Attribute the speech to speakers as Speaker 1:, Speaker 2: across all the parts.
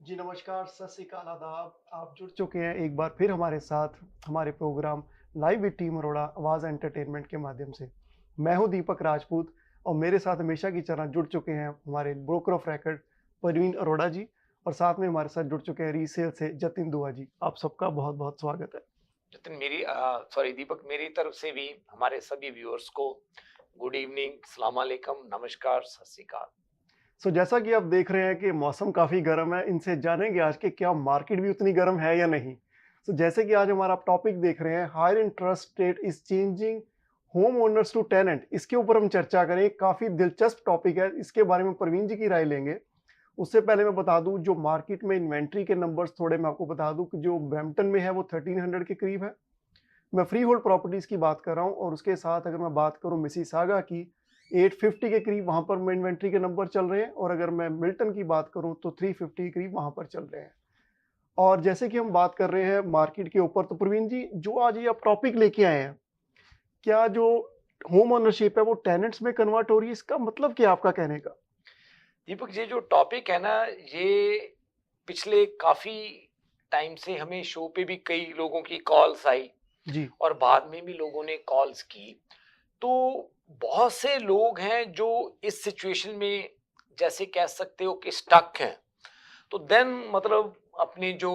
Speaker 1: जी नमस्कार, सत श्री अकाल, आदाब। आप जुड़ चुके हैं एक बार फिर हमारे साथ हमारे program live with team Arora Awaaz entertainment के माध्यम से। मैं हूं दीपक राजपूत और मेरे साथ हमेशा की तरह जुड़ चुके हैं हमारे broker of record Parveen Arora ji और साथ में हमारे साथ जुड़ चुके हैं रीसेल से जतिन दुआ जी। आप सबका बहुत-बहुत स्वागत है।
Speaker 2: नितिन दीपक, मेरी तरफ से भी हमारे सभी व्यूअर्स को गुड इवनिंग, सलाम अलैकुम, नमस्कार, सत श्री अकाल।
Speaker 1: जैसा कि आप देख रहे हैं कि मौसम काफ़ी गर्म है, इनसे जानेंगे आज कि क्या मार्केट भी उतनी गर्म है या नहीं। जैसे कि आज हमारा टॉपिक देख रहे हैं, higher interest rate is changing home owners to tenant. इसके ऊपर हम चर्चा करें, काफ़ी दिलचस्प टॉपिक है, इसके बारे में प्रवीण जी की राय लेंगे। उससे पहले मैं बता दूं, जो मार्केट में इन्वेंट्री के नंबर्स थोड़े मैं आपको बता दूं कि जो ब्रैम्पटन में है वो 1300 के करीब है। मैं फ्री होल्ड प्रॉपर्टीज की बात कर रहा हूं और उसके साथ अगर मैं बात करूं मिसिसागा की, 850 के करीब वहां पर इन्वेंट्री के नंबर चल रहे हैं और अगर मैं मिल्टन की बात करूं तो 350 के करीब वहां पर चल रहे हैं। और जैसे कि हम बात कर रहे हैं मार्केट के ऊपर, तो प्रवीण जी जो आज ये आप टॉपिक लेके आए हैं, क्या जो होम ओनरशिप है वो टेनेंट्स में कन्वर्ट हो रही है, इसका मतलब क्या आपका कहने का?
Speaker 2: दीपक, ये जो टॉपिक है ना, ये पिछले काफी टाइम से हमें शो पे भी कई लोगों की कॉल्स आई
Speaker 1: जी
Speaker 2: और बाद में भी लोगों ने कॉल्स की। तो बहुत से लोग हैं जो इस सिचुएशन में, जैसे कह सकते हो कि स्टक हैं। तो देन मतलब अपने जो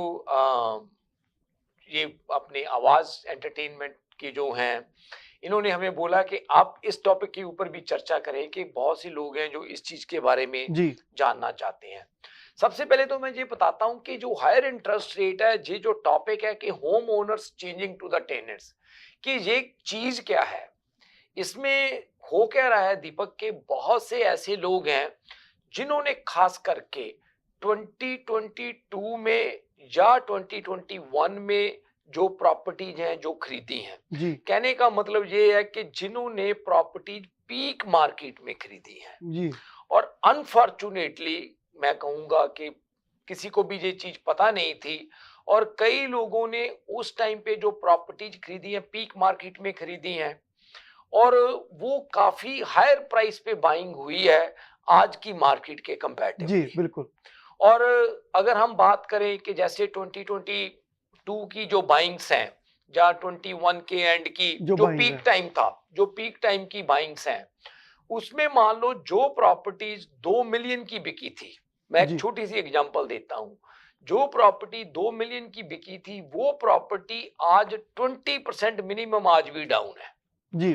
Speaker 2: ये अपने आवाज एंटरटेनमेंट की जो हैं, इन्होंने हमें बोला कि आप इस टॉपिक के ऊपर भी चर्चा करें कि बहुत से लोग हैं जो इस चीज के बारे में
Speaker 1: जी
Speaker 2: जानना चाहते हैं। सबसे पहले तो मैं ये बताता हूं कि जो हायर इंटरेस्ट रेट है, ये जो टॉपिक है कि home owners changing to the tenants, कि ये चीज क्या है, इसमें हो क्या रहा है दीपक के, बहुत से ऐसे लोग हैं जिन्होंने खास करके 2022 में या 2021 में जो प्रॉपर्टीज हैं जो खरीदी हैं।
Speaker 1: जी
Speaker 2: कहने का मतलब ये है कि जिन्होंने प्रॉपर्टीज पीक मार्केट में खरीदी है,
Speaker 1: जी
Speaker 2: और अनफॉर्चुनेटली मैं कहूंगा कि किसी को भी ये चीज पता नहीं थी, और कई लोगों ने उस टाइम पे जो प्रॉपर्टीज खरीदी हैं पीक मार्केट में खरीदी हैं, और वो काफी हायर प्राइस पे बाइंग हुई है आज की मार्केट के
Speaker 1: जी
Speaker 2: कंपैरेटिवली।
Speaker 1: बिल्कुल।
Speaker 2: और अगर हम बात करें कि जैसे 2022 की जो बाइंग्स हैं या 21 के एंड की
Speaker 1: जो
Speaker 2: जो
Speaker 1: बाइंग्स
Speaker 2: पीक
Speaker 1: है।
Speaker 2: टाइम था, जो पीक टाइम की बाइंग्स हैं, उसमें मान लो जो प्रॉपर्टीज 2 मिलियन की बिकी थी, मैं एक
Speaker 1: जी
Speaker 2: छोटी सी एग्जांपल देता हूं। जो प्रॉपर्टी 2 मिलियन की बिकी थी, वो प्रॉपर्टी आज 20% मिनिमम आज भी डाउन है।
Speaker 1: जी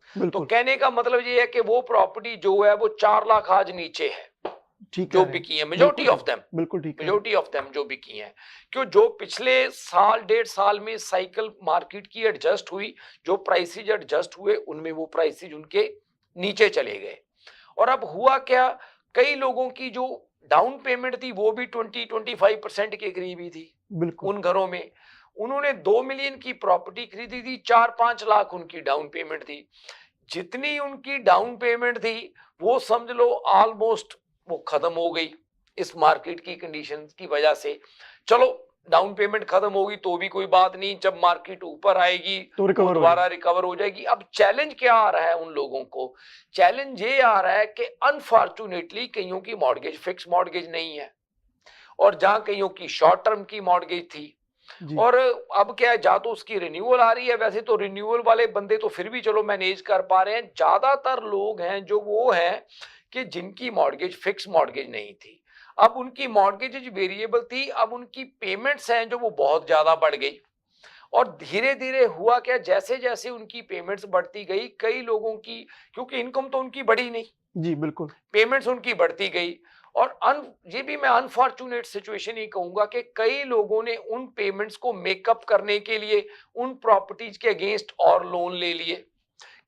Speaker 2: तो
Speaker 1: बिल्कुल।
Speaker 2: कहने का मतलब ये है कि वो प्रॉपर्टी जो है वो 4 लाख आज नीचे है
Speaker 1: ठीक कह
Speaker 2: जो
Speaker 1: रहे हैं।
Speaker 2: बिकी है,
Speaker 1: बिल्कुल
Speaker 2: मेजोरिटी ऑफ
Speaker 1: ठीक।
Speaker 2: देम।
Speaker 1: बिल्कुल ठीक कह रहे हैं।
Speaker 2: मेजोरिटी ऑफ देम जो बिकी हैं, क्यों, जो पिछले साल 1.5 साल में साइकिल मार्केट की एडजस्ट हुई, जो प्राइसेज एडजस्ट हुए, उनमें वो प्राइसेज उनके नीचे चले गए। और अब हुआ क्या, कई लोगों की जो डाउन पेमेंट थी वो भी 20-25% के करीब ही थी।
Speaker 1: बिल्कुल।
Speaker 2: उन घरों में उन्होंने 2 मिलियन की प्रॉपर्टी खरीदी थी, 4-5 लाख उनकी डाउन पेमेंट थी। जितनी उनकी डाउन पेमेंट थी, वो समझ लो ऑलमोस्ट वो खत्म हो गई इस मार्केट की कंडीशन की वजह से। चलो, डाउन पेमेंट खत्म होगी तो भी कोई बात नहीं, जब मार्केट ऊपर आएगी
Speaker 1: तो
Speaker 2: वो
Speaker 1: रिकवर हो
Speaker 2: दोबारा
Speaker 1: जाएगी।
Speaker 2: रिकवर हो जाएगी। अब चैलेंज क्या आ रहा है उन लोगों को, चैलेंज ये आ रहा है कि अनफॉर्चुनेटली कईयों की मॉर्गेज फिक्स मॉर्गेज नहीं है, और जहां कईयों की शॉर्ट टर्म की मॉर्गेज थी।
Speaker 1: जी
Speaker 2: और अब क्या है, जा तो उसकी रिन्यूअल आ रही है, वैसे तो रिन्यूअल वाले बंदे तो फिर भी चलो मैनेज कर पा रहे हैं। ज्यादातर लोग हैं जो वो हैं कि जिनकी मॉर्गेज फिक्स मॉर्गेज नहीं थी, अब उनकी मॉर्गेज वेरिएबल थी, अब उनकी पेमेंट्स हैं जो वो बहुत ज्यादा बढ़ गई। और धीरे धीरे हुआ क्या, जैसे जैसे उनकी पेमेंट्स बढ़ती गई, कई लोगों की, क्योंकि इनकम तो उनकी बढ़ी नहीं,
Speaker 1: जी बिल्कुल।
Speaker 2: पेमेंट्स उनकी बढ़ती गई। और ये भी मैं अनफॉर्चुनेट सिचुएशन ही कहूंगा कि कई लोगों ने उन पेमेंट्स को मेकअप करने के लिए उन प्रॉपर्टीज के अगेंस्ट और लोन ले लिए,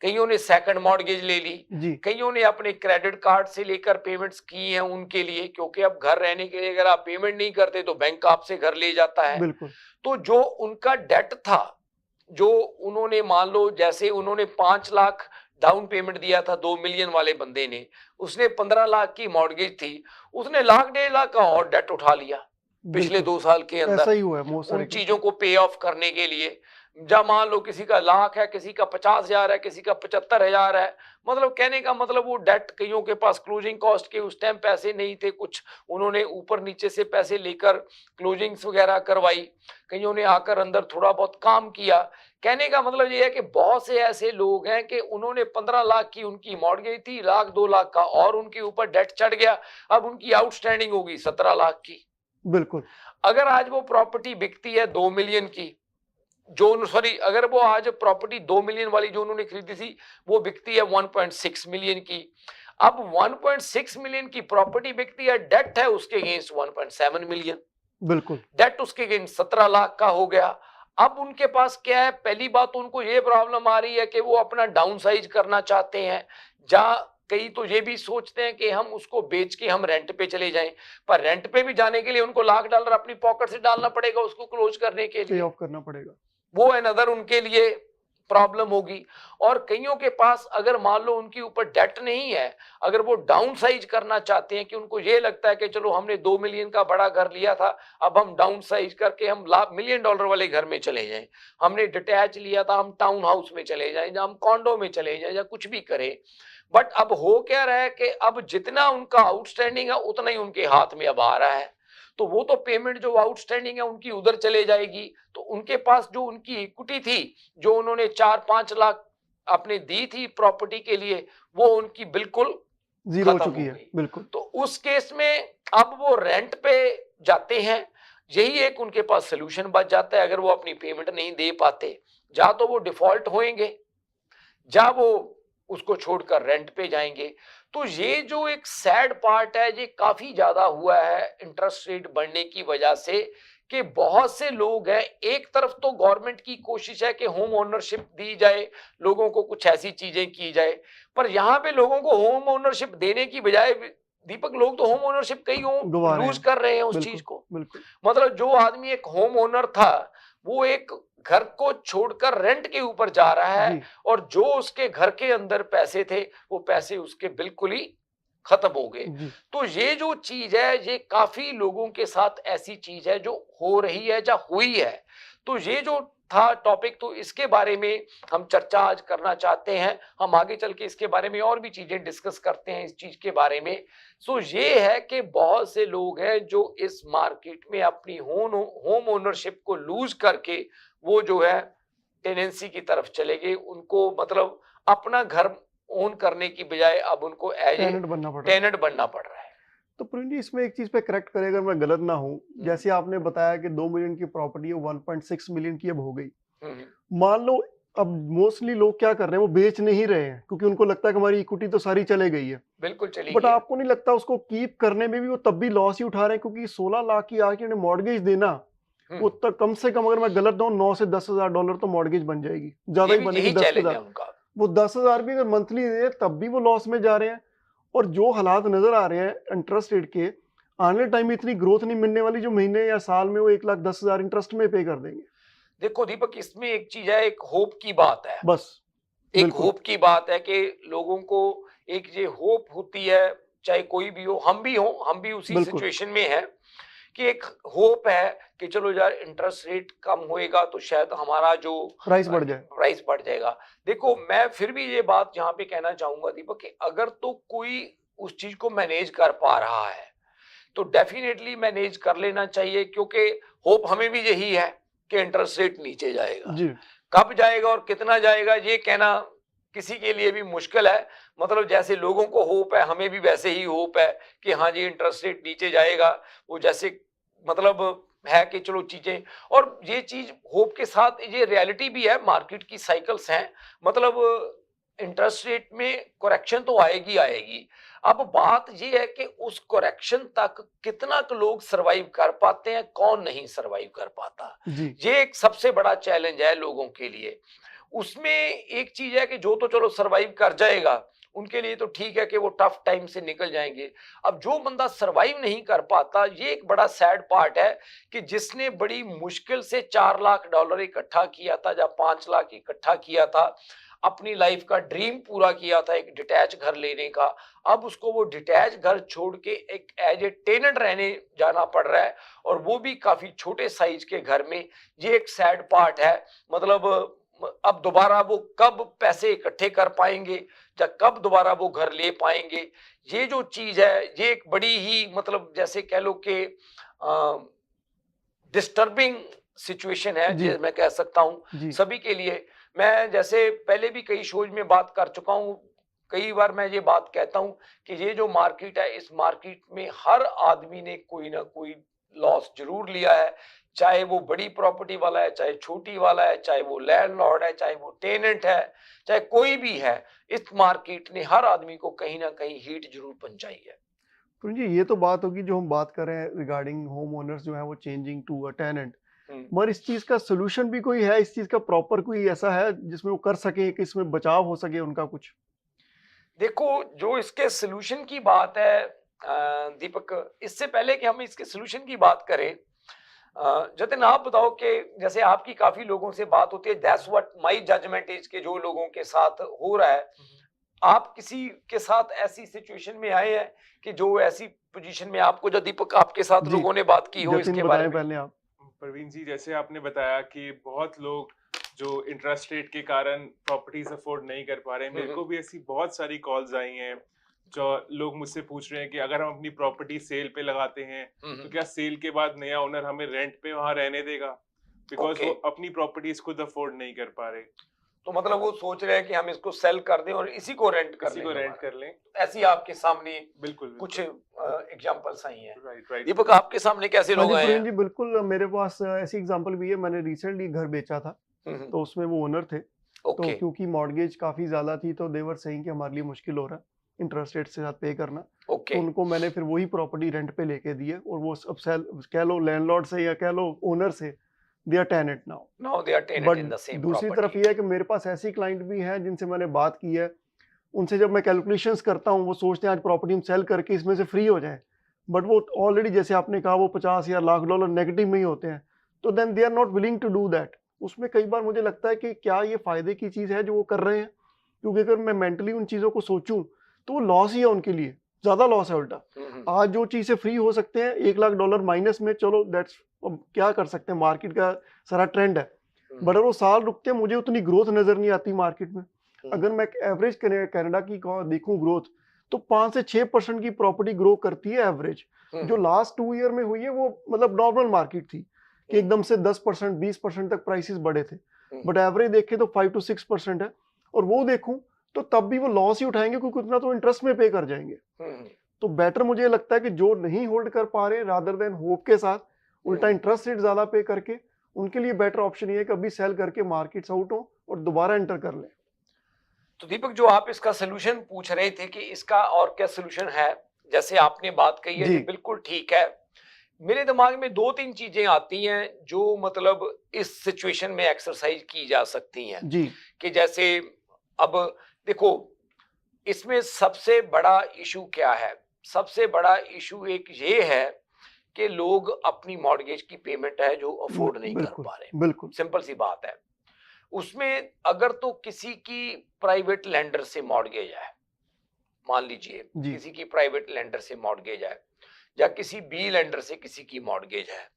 Speaker 2: कईयों ने सेकंड मॉर्गेज ले ली,
Speaker 1: जी
Speaker 2: कईयों ने अपने क्रेडिट कार्ड से लेकर पेमेंट्स की हैं उनके लिए, क्योंकि अब घर रहने के लिए अगर आप पेमेंट नहीं करते तो बैंक आपसे घर ले जाता है।
Speaker 1: बिल्कुल।
Speaker 2: तो जो उनका डेट था, जो उन्होंने मान लो जैसे उन्होंने 5 लाख डाउन पेमेंट दिया था 2 मिलियन वाले बंदे ने, उसने 15 लाख की मॉर्गेज थी, उसने लाख 1.5 लाख का और डेट उठा लिया पिछले
Speaker 1: बिल्कुल
Speaker 2: 2 साल के
Speaker 1: ऐसा
Speaker 2: अंदर
Speaker 1: ही हुआ है बहुत
Speaker 2: उन
Speaker 1: सारे केस
Speaker 2: चीजों
Speaker 1: में।
Speaker 2: को पे ऑफ करने के लिए। जब मान लो किसी का लाख है, किसी का 50,000 है, किसी का 75,000 है। मतलब कहने का मतलब वो डेट, कईयों के पास क्लोजिंग कॉस्ट के उस टाइम पैसे नहीं थे, कुछ उन्होंने ऊपर नीचे से पैसे लेकर क्लोजिंग्स वगैरह करवाई, कईयों ने आकर अंदर थोड़ा बहुत काम किया। कहने का मतलब ये है कि बहुत से ऐसे लोग हैं कि उन्होंने 15 लाख की उनकी मॉर्गेज थी, लाख 2 लाख का और उनके ऊपर डेट चढ़ गया, अब उनकी आउटस्टैंडिंग होगी 17 लाख की।
Speaker 1: बिल्कुल।
Speaker 2: अगर आज वो प्रॉपर्टी बिकती है 2 मिलियन की, जो सॉरी अगर वो आज प्रॉपर्टी 2 मिलियन वाली जो उन्होंने खरीदी थी वो बिकती है 1.6 मिलियन की, अब 1.6 मिलियन की प्रॉपर्टी बिकती है, डेट है उसके अगेंस्ट 1.7 मिलियन,
Speaker 1: बिल्कुल।
Speaker 2: डेट उसके अगेंस्ट 17 लाख का हो गया। अब उनके पास क्या है, पहली बात तो उनको ये प्रॉब्लम आ रही है कि वो अपना डाउन साइज करना चाहते हैं, जहां कई तो ये भी सोचते हैं कि हम उसको बेच के हम रेंट पे चले जाएं, पर रेंट पे भी जाने के लिए उनको $1,00,000 अपनी पॉकेट से डालना पड़ेगा उसको क्लोज करने के
Speaker 1: पे
Speaker 2: लिए,
Speaker 1: ऑफ करना पड़ेगा,
Speaker 2: वो अनदर उनके लिए प्रॉब्लम होगी। और कईयों के पास अगर मान लो उनके ऊपर डेट नहीं है, अगर वो डाउन साइज करना चाहते हैं कि उनको ये लगता है कि चलो हमने 2 मिलियन का बड़ा घर लिया था, अब हम डाउन साइज करके हम $1,000,000 वाले घर में चले जाएं, हमने डिटैच लिया था हम टाउन हाउस में चले जाएं, या हम कॉन्डो में चले जाएं, या कुछ भी करें। बट अब हो क्या रहा है कि अब जितना उनका आउटस्टैंडिंग है उतना ही उनके हाथ में अब आ रहा है, तो वो तो पेमेंट जो आउटस्टैंडिंग है उनकी उधर चले जाएगी, तो उनके पास जो उनकी इक्विटी थी, जो उन्होंने 4-5 लाख आपने दी थी प्रॉपर्टी के लिए, वो उनकी बिल्कुल
Speaker 1: जीरो हो
Speaker 2: खत्म
Speaker 1: चुकी
Speaker 2: हो
Speaker 1: है।
Speaker 2: गई।
Speaker 1: बिल्कुल।
Speaker 2: तो उस केस में अब वो रेंट पे जाते हैं, यही एक उनके पास सोल्यूशन बच जाता है। अगर वो अपनी पेमेंट नहीं दे पाते, जा तो वो डिफॉल्ट होएंगे, जा वो उसको छोड़कर रेंट पे जाएंगे। तो ये जो एक सैड पार्ट है, ये काफी ज्यादा हुआ है इंटरेस्ट रेट बढ़ने की वजह से, कि बहुत से लोग हैं, एक तरफ तो गवर्नमेंट की कोशिश है कि होम ओनरशिप दी जाए, लोगों को कुछ ऐसी चीजें की जाए, पर यहाँ पे लोगों को होम ओनरशिप देने की बजाय दीपक, लोग तो होम ओनरशिप कई
Speaker 1: गवा रहे
Speaker 2: लूज
Speaker 1: हैं।
Speaker 2: कर रहे हैं उस चीज
Speaker 1: बिल्कुल,
Speaker 2: को।
Speaker 1: बिल्कुल।
Speaker 2: मतलब जो आदमी एक होम ओनर था, वो एक घर को छोड़कर रेंट के ऊपर जा रहा है,
Speaker 1: जी,
Speaker 2: और जो उसके घर के अंदर पैसे थे वो पैसे उसके बिल्कुल ही खत्म हो गए।
Speaker 1: जी।
Speaker 2: तो ये जो चीज है, ये काफी लोगों के साथ ऐसी चीज है जो हो रही है या हुई है। तो ये जो था टॉपिक, तो इसके बारे में हम चर्चा आज करना चाहते हैं। हम आगे चल के इसके बारे में और भी चीजें डिस्कस करते हैं इस चीज के बारे में। सो ये है कि बहुत से लोग हैं जो इस मार्केट में अपनी होम ओनरशिप को लूज करके वो जो है टेनेंसी की तरफ चले गए। उनको मतलब अपना घर ओन करने की बजाय अब उनको एज ए
Speaker 1: टेनेंट बनना पड़ रहा है।
Speaker 2: टेनेंट बनना पड़ रहा है।
Speaker 1: तो प्रवीण जी, इसमें एक चीज़ पे करेक्ट करें अगर मैं गलत ना हूँ, जैसे आपने बताया कि 2 मिलियन की प्रॉपर्टी है 1.6 मिलियन की अब हो गई। मान लो अब मोस्टली लोग क्या कर रहे हैं, वो बेच नहीं रहे हैं क्योंकि उनको लगता है कि हमारी इक्विटी तो सारी चले गई है।
Speaker 2: बिल्कुल चली
Speaker 1: बट
Speaker 2: गई है।
Speaker 1: आपको नहीं लगता उसको कीप करने में भी वो तब भी लॉस ही उठा रहे हैं, क्योंकि 16 लाख की आके उन्हें मॉर्गेज देना, वो तक कम से कम, अगर मैं गलत ना हूं, 9 से 10,000 डॉलर तो मॉर्गेज बन जाएगी, ज्यादा
Speaker 2: ये
Speaker 1: ही
Speaker 2: भी
Speaker 1: बनेगी
Speaker 2: यही
Speaker 1: 10 के
Speaker 2: चैलेंज है
Speaker 1: 10।
Speaker 2: उनका।
Speaker 1: वो 10,000 भी अगर मंथली दे तब भी वो लॉस में जा रहे हैं। और जो हालात नजर आ रहे हैं इंटरेस्ट रेट के, आने वाले टाइम में इतनी ग्रोथ नहीं मिलने वाली जो महीने या साल में वो 1,10,000 इंटरेस्ट में पे कर देंगे।
Speaker 2: देखो दीपक, इसमें एक चीज है, एक होप की बात है।
Speaker 1: बस।
Speaker 2: एक
Speaker 1: बिल्कुल।
Speaker 2: होप की बात है कि लोगों को एक ये होप होती है, चाहे कोई भी हो, हम भी हो, हम भी उसी
Speaker 1: बिल्कुल।
Speaker 2: सिचुएशन में है कि एक होप है कि चलो यार इंटरेस्ट रेट कम होएगा तो शायद हमारा जो
Speaker 1: प्राइस बढ़ जाए।
Speaker 2: प्राइस बढ़ जाएगा। देखो, मैं फिर भी ये बात यहाँ पे कहना चाहूंगा दीपक कि अगर तो कोई उस चीज को मैनेज कर पा रहा है तो डेफिनेटली मैनेज कर लेना चाहिए, क्योंकि होप हमें भी यही है कि इंटरेस्ट रेट नीचे जाएगा।
Speaker 1: जी।
Speaker 2: कब जाएगा और कितना जाएगा ये कहना किसी के लिए भी मुश्किल है। मतलब जैसे लोगों को होप है, हमें भी वैसे ही होप है कि हाँ जी इंटरेस्ट रेट नीचे जाएगा। वो जैसे मतलब है कि चलो चीजें, और ये चीज होप के साथ ये रियलिटी भी है, मार्केट की साइकिल्स हैं। मतलब इंटरेस्ट रेट में करेक्शन तो आएगी आएगी। अब बात ये है कि उस करेक्शन तक कितना लोग सरवाइव कर पाते हैं, कौन नहीं सरवाइव कर पाता।
Speaker 1: जी।
Speaker 2: ये एक सबसे बड़ा चैलेंज है लोगों के लिए। उसमें एक चीज है कि जो तो चलो सरवाइव कर जाएगा, उनके लिए तो ठीक है कि वो टफ टाइम से निकल जाएंगे। अब जो बंदा सरवाइव नहीं कर पाता, ये एक बड़ा सैड पार्ट है कि जिसने बड़ी मुश्किल से $4 लाख इकट्ठा किया था या 5 लाख इकट्ठा किया था, अपनी लाइफ का ड्रीम पूरा किया था एक डिटैच घर लेने का, अब उसको वो डिटैच घर छोड़ के एक एज ए टेनेंट रहने जाना पड़ रहा है, और वो भी काफी छोटे साइज के घर में। ये एक सैड पार्ट है। मतलब अब दोबारा वो कब पैसे इकट्ठे कर पाएंगे या कब दोबारा वो घर ले पाएंगे, ये जो चीज है ये एक बड़ी ही मतलब जैसे कह लो कि डिस्टर्बिंग सिचुएशन है,
Speaker 1: जी,
Speaker 2: मैं कह सकता हूँ
Speaker 1: जी।
Speaker 2: सभी के लिए। मैं जैसे पहले भी कई शोज में बात कर चुका हूँ, कई बार मैं ये बात कहता हूँ कि ये जो मार्केट है, इस मार्केट में हर आदमी ने कोई ना कोई लॉस जरूर लिया है, चाहे वो बड़ी प्रॉपर्टी वाला है, चाहे छोटी वाला है, चाहे वो लैंडलॉर्ड है, चाहे वो टेनेंट है, चाहे कोई भी है। इस मार्केट ने हर आदमी को कहीं ना कहीं हीट जरूर पहुंचाई है।
Speaker 1: तो जी ये तो बात होगी जो हम बात कर रहे हैं रिगार्डिंग होम ओनर्स जो है वो चेंजिंग टू अ टेनेंट।
Speaker 2: हम्म।
Speaker 1: मगर इस चीज का सोल्यूशन भी कोई है, इस चीज का प्रॉपर कोई ऐसा है जिसमें वो कर सके कि इसमें बचाव हो सके उनका कुछ?
Speaker 2: देखो, जो इसके सॉल्यूशन की बात है दीपक, इससे पहले कि हम इसके सॉल्यूशन की बात करें, जतिन आप बताओ कि जैसे आपकी काफी लोगों से बात होती है, that's what my judgement is, के जो लोगों के साथ हो रहा है, आप किसी के साथ ऐसी सिचुएशन में आए हैं कि जो ऐसी पोजीशन में आपको, जो दीपक आपके साथ
Speaker 1: जी,
Speaker 2: लोगों ने बात की हो
Speaker 1: जतिन
Speaker 2: इसके बारे
Speaker 1: बताएं
Speaker 2: में?
Speaker 1: पहले आप।
Speaker 3: प्रवीण जी, जैसे आपने बताया कि बहुत लोग जो इंटरेस्ट रेट के कारण प्रॉपर्टीज अफोर्ड नहीं कर पा रहे हैं, मेरे को भी ऐसी बहुत सारी कॉल्स आई हैं जो लोग मुझसे पूछ रहे हैं कि अगर हम अपनी प्रॉपर्टी सेल पे लगाते हैं तो क्या सेल के बाद नया ओनर हमें रेंट पे वहां रहने देगा, बिकॉज
Speaker 2: ओके,
Speaker 3: वो अपनी प्रॉपर्टीज खुद अफोर्ड नहीं कर पा रहे,
Speaker 2: तो मतलब वो सोच रहे हैं कि हम इसको सेल कर दें और इसी को रेंट कर
Speaker 3: इसी
Speaker 2: लें
Speaker 3: को रेंट
Speaker 2: दोबारा।
Speaker 3: कर लें।
Speaker 2: ऐसी आपके सामने
Speaker 3: बिल्कुल
Speaker 2: कुछ
Speaker 3: बिल्कुल,
Speaker 2: एग्जांपल्स आई हैं।
Speaker 3: Right right.
Speaker 2: दीपक आपके सामने कैसे
Speaker 1: हाँ
Speaker 2: लोग
Speaker 1: जी
Speaker 2: आए
Speaker 1: प्रवीण
Speaker 2: हैं?
Speaker 1: जी, बिल्कुल मेरे पास ऐसी एग्जांपल भी है। मैंने रिसेंटली घर बेचा था,
Speaker 2: हम्म।
Speaker 1: तो उसमें वो ओनर थे। तो
Speaker 2: ओके।
Speaker 1: क्योंकि मॉर्गेज काफ़ी ज़्यादा थी तो देवर सेइंग कि हमारे लिए मुश्किल हो रहा है इंटरेस्ट रेट से साथ पे करना।
Speaker 2: ओके।
Speaker 1: तो उनको मैंने फिर वही प्रॉपर्टी रेंट पे लेके दी है, और वो अब सेल कह लो लैंडलॉर्ड से या कह लो ओनर से, they are tenant now.
Speaker 2: Now they are tenant
Speaker 1: but
Speaker 2: in the same
Speaker 1: दूसरी तरफ
Speaker 2: प्रॉपर्टी।
Speaker 1: ये है कि मेरे पास ऐसी क्लाइंट भी हैं जिनसे मैंने बात की है। उनसे जब मैं कैलकुलेशंस करता हूँ, वो सोचते हैं आज प्रॉपर्टी हम सेल करके इसमें से फ्री हो जाएं, बट वो ऑलरेडी जैसे आपने कहा वो 50 या लाख डॉलर नेगेटिव में ही होते हैं। तो then they are not willing to do that. उसमें कई बार मुझे लगता है कि क्या ये फायदे की चीज़ है जो वो कर रहे हैं, क्योंकि अगर मैं मेंटली उन चीज़ों को सोचूं तो वो लॉस ही है उनके लिए, ज़्यादा लॉस है उल्टा। आज जो चीज़ से फ्री हो सकते हैं 1 लाख डॉलर माइनस में, चलो दैट्स, अब क्या कर सकते हैं, मार्केट का सारा ट्रेंड है। बट अगर वो साल रुकते हैं, मुझे उतनी ग्रोथ नज़र नहीं आती मार्केट में। अगर मैं एवरेज कनाडा की देखूं ग्रोथ, तो 5 से 6% की प्रॉपर्टी ग्रो करती है एवरेज। जो लास्ट 2 ईयर में हुई है वो मतलब नॉर्मल मार्केट थी कि एकदम से 10% 20% तक प्राइसेस बढ़े थे, बट एवरेज देखें तो 5 to 6% है। और वो देखूं तो तब भी वो लॉस ही उठाएंगे, क्योंकि उतना तो इंटरेस्ट में पे कर जाएंगे। तो बेटर मुझे लगता है कि जो नहीं होल्ड कर पा रहे, रादर देन होप के साथ उल्टा इंटरेस्ट रेट ज्यादा पे करके, उनके लिए बेटर ऑप्शन ये है कि अभी सेल करके मार्केट्स आउट हो और दोबारा एंटर कर लें।
Speaker 2: तो दीपक, जो आप इसका सोल्यूशन पूछ रहे थे कि इसका और क्या सोल्यूशन है, जैसे आपने बात कही है,
Speaker 1: जी।
Speaker 2: ये बिल्कुल ठीक है। मेरे दिमाग में 2-3 चीजें आती हैं जो मतलब इस सिचुएशन में एक्सरसाइज की जा सकती हैं।
Speaker 1: जी।
Speaker 2: कि जैसे अब देखो, इसमें सबसे बड़ा इशू क्या है? सबसे बड़ा इशू एक ये है कि लोग अपनी मॉर्गेज की पेमेंट है जो अफोर्ड नहीं कर
Speaker 1: बिल्कुल
Speaker 2: पा रहे।
Speaker 1: बिल्कुल।
Speaker 2: सिंपल सी बात है। उसमें अगर तो किसी की प्राइवेट लेंडर से मॉर्गेज है, मान लीजिए
Speaker 1: जी।
Speaker 2: किसी की प्राइवेट लेंडर से मॉर्गेज है, या किसी बी लेंडर से किसी की मॉर्गेज है,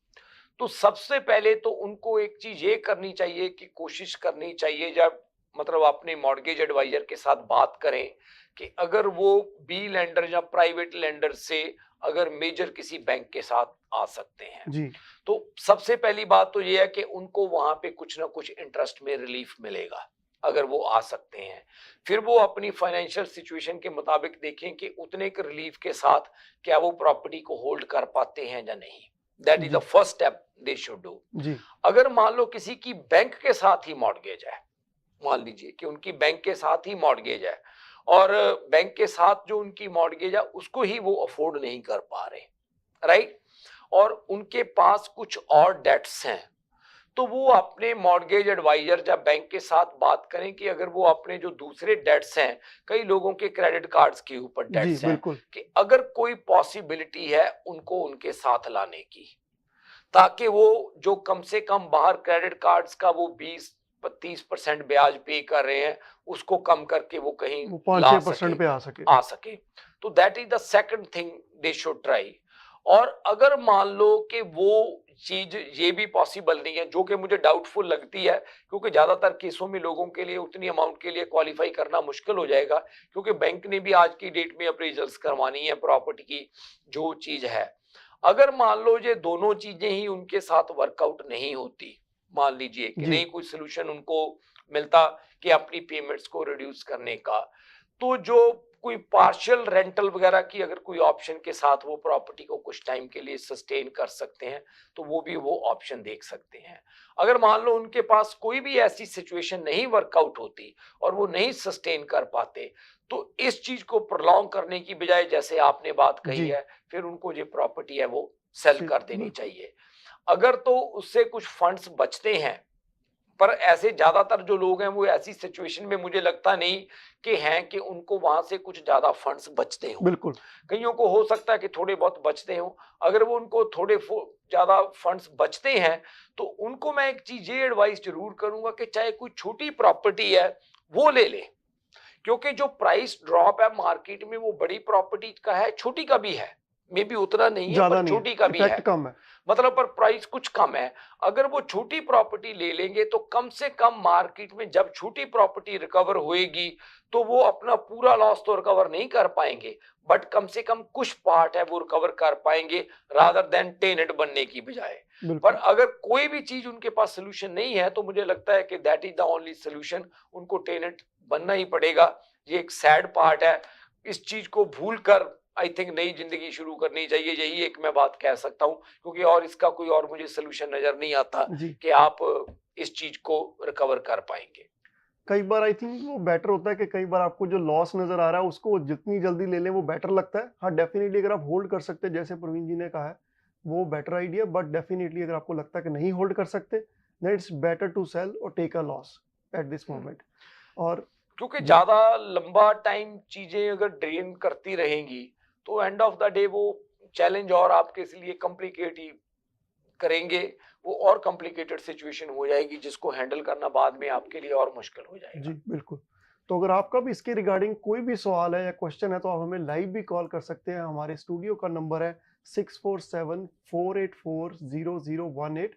Speaker 2: तो सबसे पहले तो उनको एक चीज ये करनी चाहिए कि कोशिश करनी चाहिए, जब मतलब अपने मॉर्गेज एडवाइजर के साथ बात करें कि अगर वो बी लेंडर या प्राइवेट लेंडर से अगर मेजर किसी बैंक के साथ आ सकते हैं,
Speaker 1: जी।
Speaker 2: तो सबसे पहली बात तो ये है कि उनको वहां पे कुछ ना कुछ इंटरेस्ट में रिलीफ मिलेगा अगर वो आ सकते हैं। फिर वो अपनी फाइनेंशियल सिचुएशन के मुताबिक देखें कि उतने के रिलीफ के साथ क्या वो प्रॉपर्टी को होल्ड कर पाते हैं या नहीं। दैट इज द
Speaker 1: जी।
Speaker 2: First step they should do.
Speaker 1: जी।
Speaker 2: अगर मान लो किसी की बैंक के साथ ही मॉर्गेज है, मान लीजिए कि उनकी बैंक के साथ ही मॉर्गेज है, और बैंक के साथ जो उनकी मॉर्गेज है उसको ही वो अफोर्ड नहीं कर पा रहे, राइट, और उनके पास कुछ और डेट्स हैं, तो वो अपने मॉर्गेज एडवाइजर या बैंक के साथ बात करें कि अगर वो अपने जो दूसरे डेट्स हैं, कई लोगों के क्रेडिट कार्ड्स के ऊपर
Speaker 1: जी
Speaker 2: डेट्स हैं,
Speaker 1: बिल्कुल।
Speaker 2: कि अगर कोई पॉसिबिलिटी है उनको उनके साथ लाने की, ताकि वो जो कम से कम बाहर क्रेडिट कार्ड्स का वो 20 30% ब्याज पे कर रहे हैं, उसको कम करके वो कहीं
Speaker 1: वो
Speaker 2: ला
Speaker 1: 5-6% पे आ सके।
Speaker 2: तो that is the second thing they should try. और अगर मान लो कि वो चीज ये भी पॉसिबल नहीं है, जो कि मुझे डाउटफुल लगती है, क्योंकि ज्यादातर केसों में लोगों के लिए उतनी अमाउंट के लिए क्वालिफाई करना मुश्किल हो जाएगा, क्योंकि बैंक ने भी आज की डेट में अप्रेजल्स करवानी है प्रॉपर्टी की जो चीज है। अगर मान लो ये दोनों चीजें ही उनके साथ वर्कआउट नहीं होती, मान लीजिए कि नहीं कोई सोल्यूशन उनको मिलता कि अपनी पेमेंट्स को रिड्यूस करने का, तो जो कोई पार्शियल रेंटल वगैरह की अगर कोई ऑप्शन के साथ वो प्रॉपर्टी को कुछ टाइम के लिए सस्टेन कर सकते हैं, तो वो भी वो ऑप्शन देख सकते हैं। अगर मान लो उनके पास कोई भी ऐसी सिचुएशन नहीं वर्कआउट होती और वो नहीं सस्टेन कर पाते, तो इस चीज को प्रोलॉन्ग करने की बजाय, जैसे आपने बात कही है, फिर उनको जो प्रॉपर्टी है वो सेल कर देनी चाहिए। अगर तो उससे कुछ फंड्स बचते हैं, पर ऐसे ज्यादातर जो लोग हैं वो ऐसी सिचुएशन में मुझे लगता नहीं कि हैं कि उनको वहां से कुछ ज्यादा फंड्स बचते हो।
Speaker 1: बिल्कुल,
Speaker 2: कईयों को हो सकता है कि थोड़े बहुत बचते हो। अगर वो उनको थोड़े ज्यादा फंड्स बचते हैं, तो उनको मैं एक चीज ये एडवाइस जरूर करूंगा कि चाहे कोई छोटी प्रॉपर्टी है वो ले ले, क्योंकि जो प्राइस ड्रॉप है मार्केट में वो बड़ी प्रॉपर्टी का है, छोटी का भी है, मे बी उतना नहीं है पर छोटी का भी है,
Speaker 1: कम है,
Speaker 2: मतलब पर प्राइस कुछ कम है। अगर वो छोटी प्रॉपर्टी ले लेंगे तो कम से कम मार्केट में जब छोटी प्रॉपर्टी रिकवर होएगी तो वो अपना पूरा लॉस तो रिकवर नहीं कर पाएंगे, बट कम से कम कुछ पार्ट है वो रिकवर कर पाएंगे, रादर देन टेनेंट बनने की बजाय। पर अगर कोई भी चीज उनके पास सोल्यूशन नहीं है, तो मुझे लगता है कि that is the only solution, उनको टेनेंट बनना ही पड़ेगा। ये एक सैड पार्ट है, इस चीज को भूल कर आई थिंक नई जिंदगी शुरू करनी चाहिए, यही एक मैं बात कह सकता हूँ, क्योंकि और इसका कोई और मुझे सोल्यूशन नजर नहीं आता कि आप इस चीज को रिकवर कर पाएंगे।
Speaker 1: कई बार आई थिंक वो बेटर होता है कि कई बार आपको जो लॉस नजर आ रहा है उसको जितनी जल्दी ले लें वो बेटर लगता है। हाँ, डेफिनेटली अगर आप होल्ड कर सकते हैं, जैसे प्रवीण जी ने कहा है, वो बेटर आइडिया, बट डेफिनेटली अगर आपको लगता है कि नहीं होल्ड कर सकते, then it's better to sell और take a loss at this moment. और
Speaker 2: क्योंकि ज्यादा लंबा टाइम चीजें अगर ड्रेन करती रहेंगी तो एंड ऑफ द डे वो चैलेंज और आपके लिए कॉम्प्लिकेट ही करेंगे, वो और कॉम्प्लिकेटेड सिचुएशन हो जाएगी जिसको हैंडल करना बाद में आपके लिए और मुश्किल हो जाएगा।
Speaker 1: जी बिल्कुल। तो अगर आपका भी इसके रिगार्डिंग कोई भी सवाल है या क्वेश्चन है, तो आप हमें लाइव भी कॉल कर सकते हैं। हमारे स्टूडियो का नंबर है 6474840018,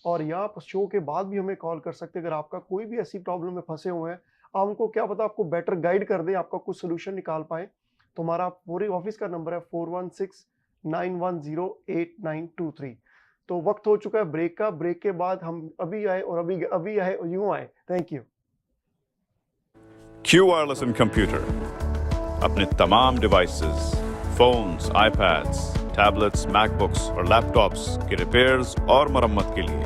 Speaker 1: और यहाँ पर शो के बाद भी हमें कॉल कर सकते हैं। अगर आपका कोई भी ऐसी प्रॉब्लम में फंसे हुए हैं, हमको क्या पता आपको बेटर गाइड कर दे, आपका कुछ सोल्यूशन निकाल पाए, तो हमारा पूरी ऑफिस का नंबर है 4169108923। तो वक्त हो चुका है ब्रेक का। ब्रेक के बाद हम अभी आए और अभी आए और यूं आए। Thank you.
Speaker 4: Q Wireless and Computer अपने तमाम devices, phones, iPads, tablets, MacBooks और लैपटॉप्स के रिपेयर्स और मरम्मत के लिए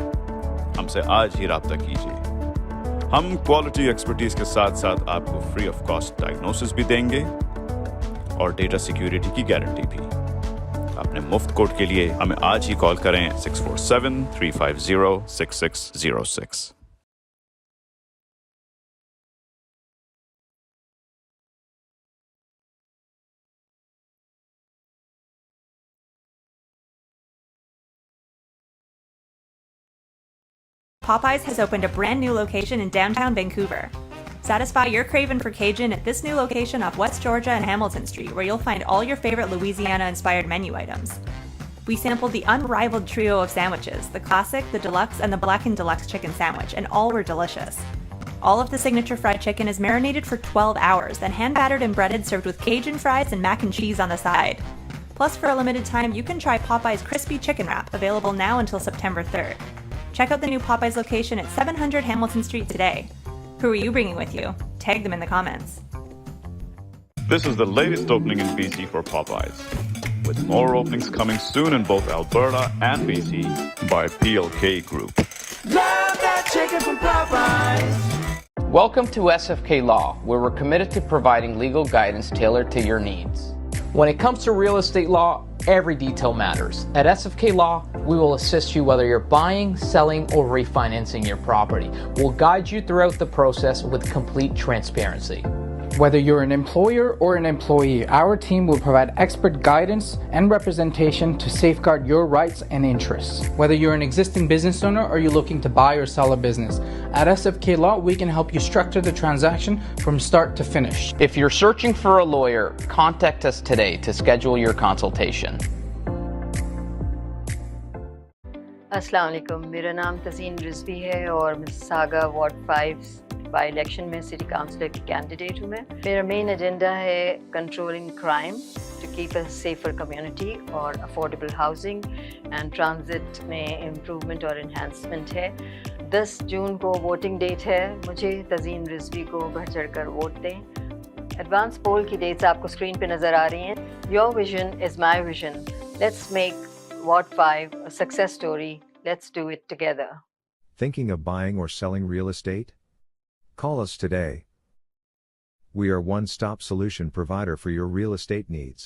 Speaker 4: हमसे आज ही राब्ता कीजिए। हम क्वालिटी एक्सपर्टीज के साथ साथ आपको फ्री ऑफ कॉस्ट डायग्नोसिस भी देंगे और डेटा सिक्योरिटी की गारंटी भी। अपने मुफ्त कोड के लिए हमें आज ही कॉल करें 6473506606।
Speaker 5: Popeyes has opened a brand new location in downtown Vancouver. Satisfy your craving for Cajun at this new location off West Georgia and Hamilton Street, where you'll find all your favorite Louisiana-inspired menu items. We sampled the unrivaled trio of sandwiches, the classic, the deluxe, and the blackened deluxe chicken sandwich, and all were delicious. All of the signature fried chicken is marinated for 12 hours, then hand-battered and breaded, served with Cajun fries and mac and cheese on the side. Plus, for a limited time, you can try Popeye's Crispy Chicken Wrap, available now until September 3rd. Check out the new Popeyes location at 700 Hamilton Street today. Who are you bringing with you? Tag them in the comments.
Speaker 4: This is the latest opening in BC for Popeyes, with more openings coming soon in both Alberta and BC by PLK Group.
Speaker 6: Love that chicken from Popeyes.
Speaker 7: Welcome to SFK Law, where we're committed to providing legal guidance tailored to your needs. When it comes to real estate law, every detail matters. At SFK Law, we will assist you whether you're buying, selling, or refinancing your property. We'll guide you throughout the process with complete transparency. Whether you're an employer or an employee, our team will provide expert guidance and representation to safeguard your rights and interests. Whether you're an existing business owner or you're looking to buy or sell a business, at SFK Law, we can help you structure the transaction from start to finish. If you're searching for a lawyer, contact us today to schedule your consultation.
Speaker 8: अस्सलाम वालेकुम, मेरा नाम तज़ीन रिजवी है और Mississauga ward 5 by election में city councillor की candidate हूँ मैं। मेरा मेन एजेंडा है controlling crime to keep a safer community और अफोर्डेबल हाउसिंग एंड ट्रांजिट में इम्प्रूवमेंट और इन्हांसमेंट है। 10 जून को वोटिंग डेट है, मुझे तज़ीन रिजवी को बढ़ चढ़ कर वोट दें। एडवांस पोल की डेट्स आपको स्क्रीन पे नज़र आ रही हैं। Your vision is my vision, let's make Ward 5 a success story. Let's do it together.
Speaker 9: Thinking of buying or selling real estate? Call us today. We are one-stop solution provider for your real estate needs.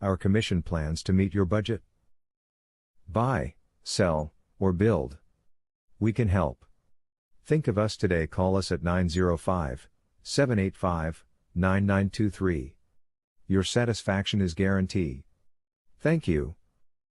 Speaker 9: Our commission plans to meet your budget. Buy, sell, or build. We can help. Think of us today. Call us at 905-785-9923. Your satisfaction is guaranteed. Thank you.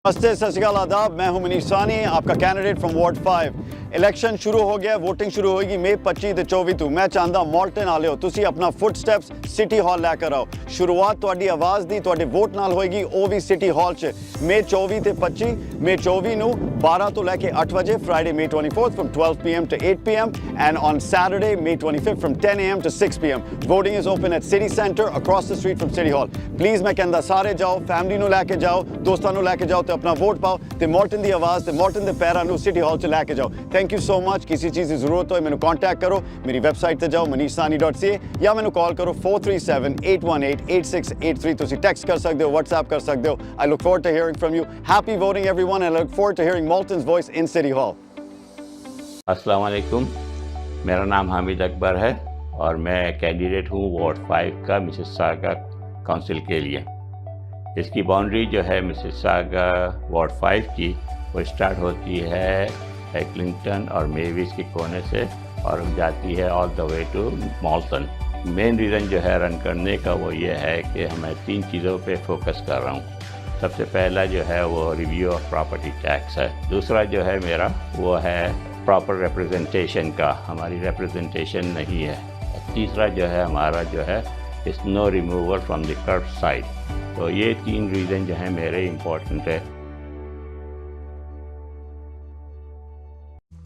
Speaker 10: नमस्ते, सत श्री अकाल, आदाब। मैं हूं मनीष सानी, आपका candidate from ward 5। Election शुरू हो गया, वोटिंग शुरू होगी मई 25 ਤੇ 24 ਤੋਂ। मैं चाहता ਮੌਲਟਨ ਵਾਲਿਓ ਤੁਸੀਂ ਆਪਣਾ ਫੁੱਟਸਟੈਪਸ ਸਿਟੀ ਹਾਲ ਲੈ ਕੇ ਆਓ। ਸ਼ੁਰੂਆਤ ਤੁਹਾਡੀ ਆਵਾਜ਼ ਦੀ ਤੁਹਾਡੇ ਵੋਟ ਨਾਲ ਹੋਏਗੀ, ਉਹ ਵੀ ਸਿਟੀ ਹਾਲ 'ਚ। ਮਈ 24 ਤੇ 25, ਮਈ 24 ਨੂੰ 12 ਤੋਂ ਲੈ ਕੇ 8 ਵਜੇ, Friday may 24th from 12 p.m. to 8 p.m. and on Saturday May 25th from 10 a.m. to 6 p.m. Voting is open at City Centre across the street from City Hall. Please मैं कहंदा ਸਾਰੇ ਜਾਓ, ਫੈਮਿਲੀ ਨੂੰ ਲੈ ਕੇ ਜਾਓ, ਦੋਸਤਾਂ ਨੂੰ ਲੈ ਕੇ ਜਾਓ ਤੇ अपना वोट पाओ ਤੇ ਮੌਲਟਨ ਦੀ ਆਵਾਜ਼ ਤੇ ਮੌਲਟਨ ਦੇ ਪੈਰਾਂ ਨੂੰ ਸਿਟੀ ਹਾਲ 'ਚ ਲੈ ਕੇ ਜਾਓ। Thank you so much. ਕਿਸੇ ਚੀਜ਼ ਦੀ ਜ਼ਰੂਰਤ ਹੋਏ ਮੈਨੂੰ ਕੰਟੈਕਟ ਕਰੋ, ਮੇਰੀ ਵੈਬਸਾਈਟ ਤੇ ਜਾਓ manishsani.ca ਜਾਂ ਮੈਨੂੰ ਕਾਲ ਕਰੋ 437-818-8683। ਤੁਸੀਂ ਟੈਕਸਟ ਕਰ ਸਕਦੇ ਹੋ, WhatsApp ਕਰ ਸਕਦੇ ਹੋ। I look forward to hearing from you. Happy voting everyone, and I look forward to hearing Malton's voice in City Hall.
Speaker 11: अस्सलाम वालेकुम, मेरा नाम हामिद अकबर है और मैं कैंडिडेट हूँ वार्ड 5 का मिसिसागा काउंसिल के लिए। इसकी बाउंड्री जो है मिसिसागा वार्ड 5 की, वो स्टार्ट होती है एक्लिंगटन और मेविस के कोने से और जाती है all the way to Malton. Main reason जो है रन करने का वो ये है कि मैं 3 चीज़ों पे फोकस कर रहा हूँ। सबसे पहला जो है वो रिव्यू ऑफ प्रॉपर्टी टैक्स है। दूसरा जो है मेरा वो है प्रॉपर रिप्रेजेंटेशन का, हमारी रिप्रेजेंटेशन नहीं है। तीसरा जो है हमारा जो है snow removal from the kerb side. तो ये 3 रीज़न जो है मेरे इम्पोर्टेंट है।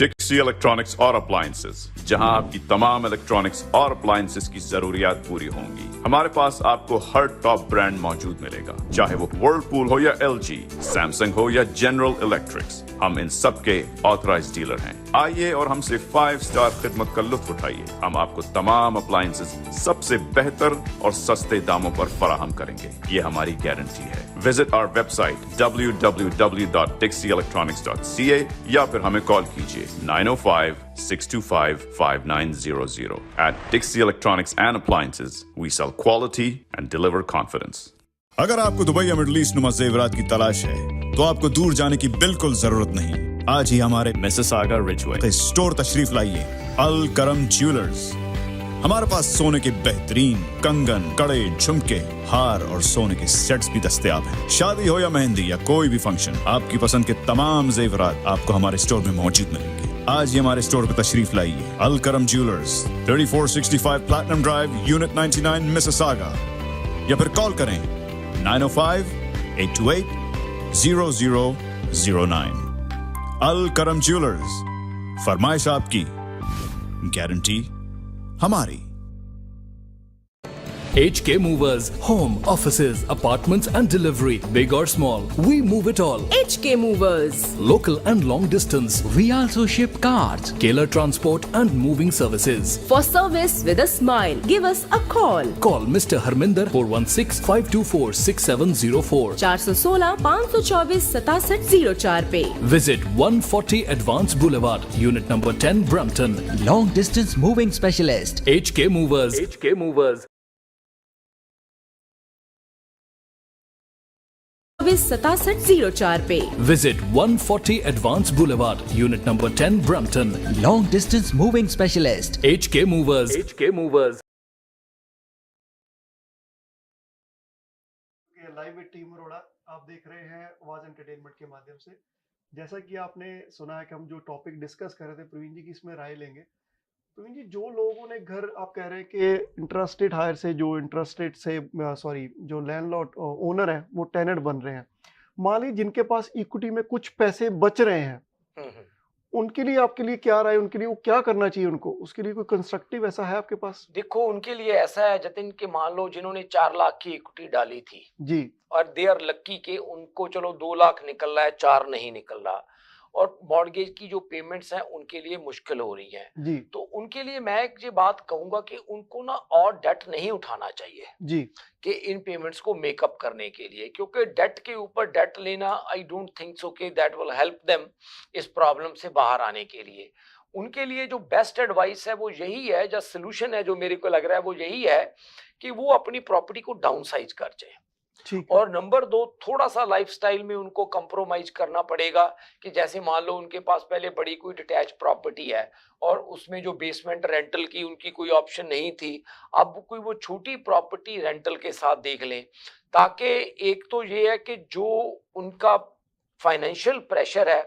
Speaker 4: डिक्सी इलेक्ट्रॉनिक्स और अप्लायंसेज, जहां आपकी तमाम इलेक्ट्रॉनिक्स और अप्लायंसेज की जरूरियात पूरी होंगी। हमारे पास आपको हर टॉप ब्रांड मौजूद मिलेगा, चाहे वो वर्लपूल हो या LG, सैमसंग हो या जनरल इलेक्ट्रिक्स। हम इन सब के ऑथराइज्ड डीलर हैं। आइए और हमसे 5 स्टार खिदमत का लुत्फ उठाइए। हम आपको तमाम अप्लायंसेज सबसे बेहतर और सस्ते दामों पर फराहम करेंगे, ये हमारी गारंटी है। विजिट आवर वेबसाइट www.dixieelectronics.ca या फिर हमें कॉल कीजिए 905-625-5900. At Dixie Electronics and Appliances, we sell quality and deliver confidence.
Speaker 12: अगर आपको दुबई या मिडल ईस्ट नुमा जेवरात की तलाश है तो आपको दूर जाने की बिल्कुल जरूरत नहीं। आज ही हमारे मिसिसागा रिजवे स्टोर तशरीफ लाइए। अल करम ज्वेलर्स। हमारे पास सोने के बेहतरीन कंगन, कड़े, झुमके, हार और सोने के सेट्स भी दस्तयाब हैं। शादी हो या मेहंदी या कोई भी फंक्शन, आपकी पसंद के तमाम जेवरात आपको हमारे स्टोर में मौजूद मिलेंगे। आज ही हमारे स्टोर पर तशरीफ लाइए। अल करम jewellers, 3465 platinum drive, unit 99, Mississauga. या फिर कॉल करें 905-828-0009। अल करम ज्वेलर्स, फरमाइश आपकी, गारंटी हमारी।
Speaker 13: HK Movers, home, offices, apartments and delivery, big or small, we move it all.
Speaker 14: HK Movers.
Speaker 13: Local and long distance, we also ship cars, Keller transport and moving services.
Speaker 14: For service with a smile, give us a call.
Speaker 13: Call Mr. Harminder 416-524-6704.
Speaker 14: 416-524-6704 पे.
Speaker 13: Visit 140 Advanced Boulevard, Unit number 10, Brampton.
Speaker 6: Long distance moving specialist.
Speaker 13: HK Movers. HK Movers.
Speaker 14: 6704 पे.
Speaker 13: Visit 140 Advanced Boulevard, Unit number 10, Brampton.
Speaker 6: Long distance moving specialist.
Speaker 13: HK Movers. HK Movers.
Speaker 1: Live with team Arora. आप देख रहे हैं आवाज entertainment के माध्यम से। जैसा कि आपने सुना है कि हम जो टॉपिक डिस्कस कर रहे थे प्रवीण जी की इसमें राय लेंगे। प्रवीण जी, जो लोगों ने घर, आप कह रहे हैं कि इंटरेस्टेड हायर से, जो इंटरेस्टेड से सॉरी जो लैंडलॉर्ड ओनर है वो टेनेंट बन रहे हैं, मान लीजिए जिनके पास इक्विटी में कुछ पैसे बच रहे हैं, उनके लिए आपके लिए क्या राय, उनके लिए वो क्या करना चाहिए, उनको उसके लिए कोई कंस्ट्रक्टिव ऐसा है आपके पास?
Speaker 2: देखो, उनके लिए ऐसा है जतिन कि मान लो जिन्होंने 4 लाख की इक्विटी डाली थी
Speaker 1: जी,
Speaker 2: और दे आर लक्की के उनको चलो 2 लाख निकल रहा है, 4 नहीं निकल रहा, और मॉर्गेज की जो पेमेंट्स हैं उनके लिए मुश्किल हो रही है,
Speaker 1: जी,
Speaker 2: तो उनके लिए मैं एक ये बात कहूंगा कि उनको ना और डेट नहीं उठाना चाहिए
Speaker 1: जी,
Speaker 2: कि इन पेमेंट्स को मेकअप करने के लिए, क्योंकि डेट के ऊपर डेट लेना आई डोंट थिंक सो कि दैट विल हेल्प देम इस प्रॉब्लम से बाहर आने के लिए। उनके लिए जो बेस्ट एडवाइस है वो यही है, जो सोल्यूशन है जो मेरे को लग रहा है वो यही है कि वो अपनी प्रॉपर्टी को डाउन साइज कर जाए। और नंबर 2, थोड़ा सा लाइफस्टाइल में उनको कंप्रोमाइज करना पड़ेगा कि जैसे मान लो उनके पास पहले बड़ी कोई डिटैच प्रॉपर्टी है और उसमें जो बेसमेंट रेंटल की उनकी कोई ऑप्शन नहीं थी, अब कोई वो छोटी प्रॉपर्टी रेंटल के साथ देख लें, ताकि एक तो ये है कि जो उनका फाइनेंशियल प्रेशर है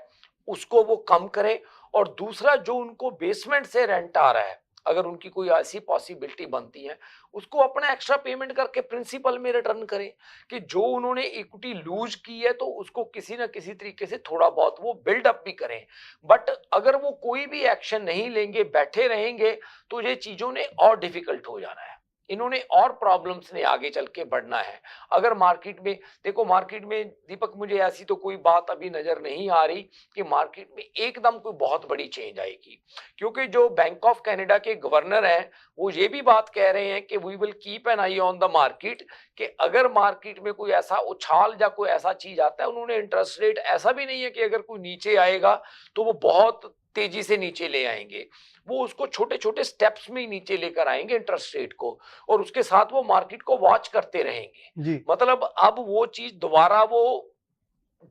Speaker 2: उसको वो कम करें, और दूसरा जो उनको बेसमेंट से रेंट आ रहा है, अगर उनकी कोई ऐसी पॉसिबिलिटी बनती है, उसको अपना एक्स्ट्रा पेमेंट करके प्रिंसिपल में रिटर्न करें कि जो उन्होंने इक्विटी लूज की है तो उसको किसी ना किसी तरीके से थोड़ा बहुत वो बिल्डअप भी करें। बट अगर वो कोई भी एक्शन नहीं लेंगे, बैठे रहेंगे, तो ये चीजों ने और डिफिकल्ट हो जाना है, इन्होंने और प्रॉब्लम्स ने आगे चल के बढ़ना है। अगर मार्केट में देखो, मार्केट में दीपक मुझे ऐसी तो कोई बात अभी नजर नहीं आ रही कि मार्केट में एकदम कोई बहुत बड़ी चेंज आएगी, क्योंकि जो बैंक ऑफ कनाडा के गवर्नर हैं वो ये भी बात कह रहे हैं कि we will keep an eye on the market, कि अगर मार्केट में कोई ऐसा उछाल या कोई ऐसा चीज आता है, उन्होंने इंटरेस्ट रेट ऐसा भी नहीं है कि अगर कोई नीचे आएगा तो वो बहुत तेजी से नीचे ले आएंगे, वो उसको छोटे छोटे स्टेप्स में ही नीचे लेकर आएंगे इंटरेस्ट रेट को, और उसके साथ वो मार्केट को वॉच करते रहेंगे
Speaker 1: जी,
Speaker 2: मतलब अब वो चीज दोबारा वो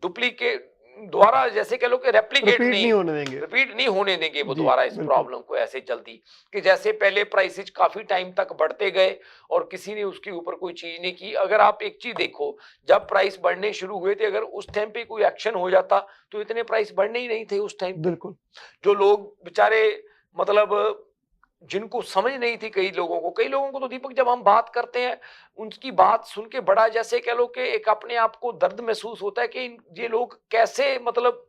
Speaker 2: डुप्लीकेट, दोबारा जैसे कह लो कि रेप्लिकेट नहीं
Speaker 1: होने देंगे,
Speaker 2: रिपीट नहीं होने देंगे वो
Speaker 1: जी,
Speaker 2: दोबारा इस
Speaker 1: बिल्कुल।
Speaker 2: प्रॉब्लम को ऐसे जल्दी, कि जैसे पहले प्राइसेज काफी टाइम तक बढ़ते गए और किसी ने उसके ऊपर कोई चीज नहीं की। अगर आप एक चीज देखो, जब प्राइस बढ़ने शुरू हुए थे, अगर उस टाइम पे कोई एक्शन हो जाता तो इतने प्राइस बढ़ने ही नहीं थे उस टाइम।
Speaker 1: बिल्कुल,
Speaker 2: जो लोग बेचारे मतलब जिनको समझ नहीं थी, कई लोगों को तो दीपक जब हम बात करते हैं उनकी बात सुन के बड़ा जैसे कह लो कि एक अपने आप को दर्द महसूस होता है कि ये लोग कैसे मतलब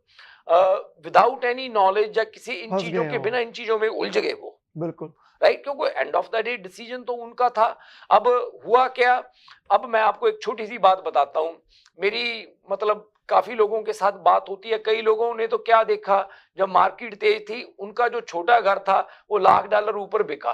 Speaker 2: विदाउट एनी नॉलेज या किसी इन
Speaker 1: फंस
Speaker 2: चीजों
Speaker 1: गए
Speaker 2: के
Speaker 1: हो।
Speaker 2: बिना इन चीजों में उलझ गए वो,
Speaker 1: बिल्कुल,
Speaker 2: राइट, क्योंकि end of the day decision तो उनका था। अब हुआ क्या, अब मैं आपको एक छोटी सी बात बताता हूँ, मेरी मतलब काफी लोगों के साथ बात होती है, कई लोगों ने तो क्या देखा, जब मार्केट तेज थी उनका जो छोटा घर था वो $1,00,000 ऊपर बिका,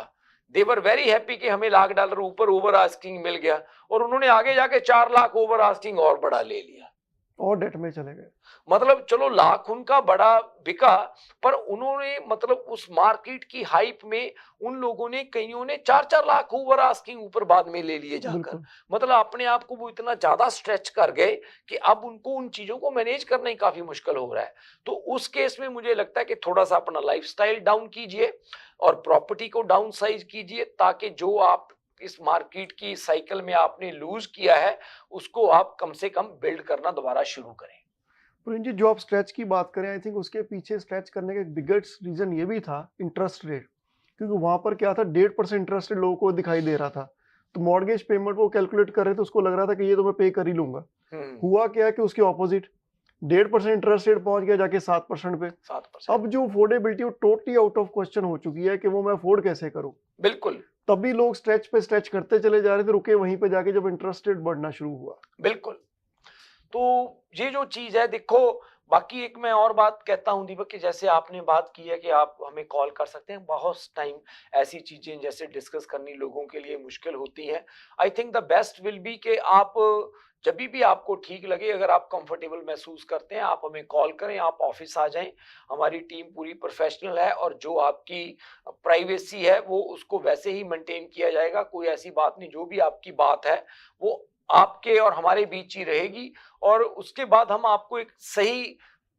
Speaker 2: दे वर वेरी हैप्पी कि हमें $1,00,000 ऊपर ओवर आस्किंग मिल गया, और उन्होंने आगे जाके 4 लाख ओवर आस्किंग और बड़ा ले लिया,
Speaker 1: और डेट में चले गए।
Speaker 2: मतलब चलो लाख उनका बड़ा बिका, पर उन्होंने मतलब उस मार्केट की हाइप में उन लोगों ने, कईयों ने 4-4 लाख ओवर आस्किंग ऊपर बाद में ले लिए जाकर, मतलब अपने आप को वो इतना ज्यादा स्ट्रेच कर गए कि अब उनको उन चीजों को मैनेज करना ही काफी मुश्किल हो रहा है। तो उस केस में मुझे लगता है कि थोड़ा सा अपना लाइफस्टाइल डाउन कीजिए और प्रॉपर्टी को डाउन साइज कीजिए, ताकि जो आप इस मार्केट की साइकिल में आपने लूज किया है उसको आप कम से कम बिल्ड करना दोबारा शुरू करें।
Speaker 1: प्रवीण जी, जो आप स्ट्रेच की बात करें, आई थिंक उसके पीछे स्ट्रेच करने का एक बिगेस्ट रीजन ये भी था इंटरेस्ट रेट, क्योंकि वहां पर क्या था, 1.5% इंटरेस्ट रेट लोगों को दिखाई दे रहा था, तो मॉर्गेज पेमेंट वो कैलकुलेट कर रहे थे, उसको लग रहा था कि ये तो मैं पे कर ही लूंगा। हुआ क्या कि उसके ऑपोजिट 1.5% इंटरेस्ट रेट पहुंच गया जाके 7% पे।
Speaker 2: 7%।
Speaker 1: अब जो अफोर्डेबिलिटी वो टोटली आउट ऑफ क्वेश्चन हो चुकी है कि वो मैं अफोर्ड कैसे करूं।
Speaker 2: बिल्कुल,
Speaker 1: तभी लोग स्ट्रेच पे स्ट्रेच करते चले जा रहे थे, रुके वहीं पे जाके जब इंटरेस्ट रेट बढ़ना शुरू हुआ।
Speaker 2: बिल्कुल, तो ये जो चीज है देखो, बाकी एक मैं और बात कहता हूं दीपक कि जैसे आपने बात की है कि आप हमें कॉल कर सकते हैं, बहुत टाइम ऐसी चीजें जैसे डिस्कस करनी लोगों के लिए मुश्किल होती हैं। I think the best will be कि आप जब भी आपको ठीक लगे, अगर आप कंफर्टेबल महसूस करते हैं, आप हमें कॉल करें, आप ऑफिस आ जाएं, हमारी टीम पूरी प्रोफेशनल है और जो आपकी प्राइवेसी है वो उसको वैसे ही मेंटेन किया जाएगा, कोई ऐसी बात नहीं, जो भी आपकी बात है वो आपके और हमारे बीच ही रहेगी, और उसके बाद हम आपको एक सही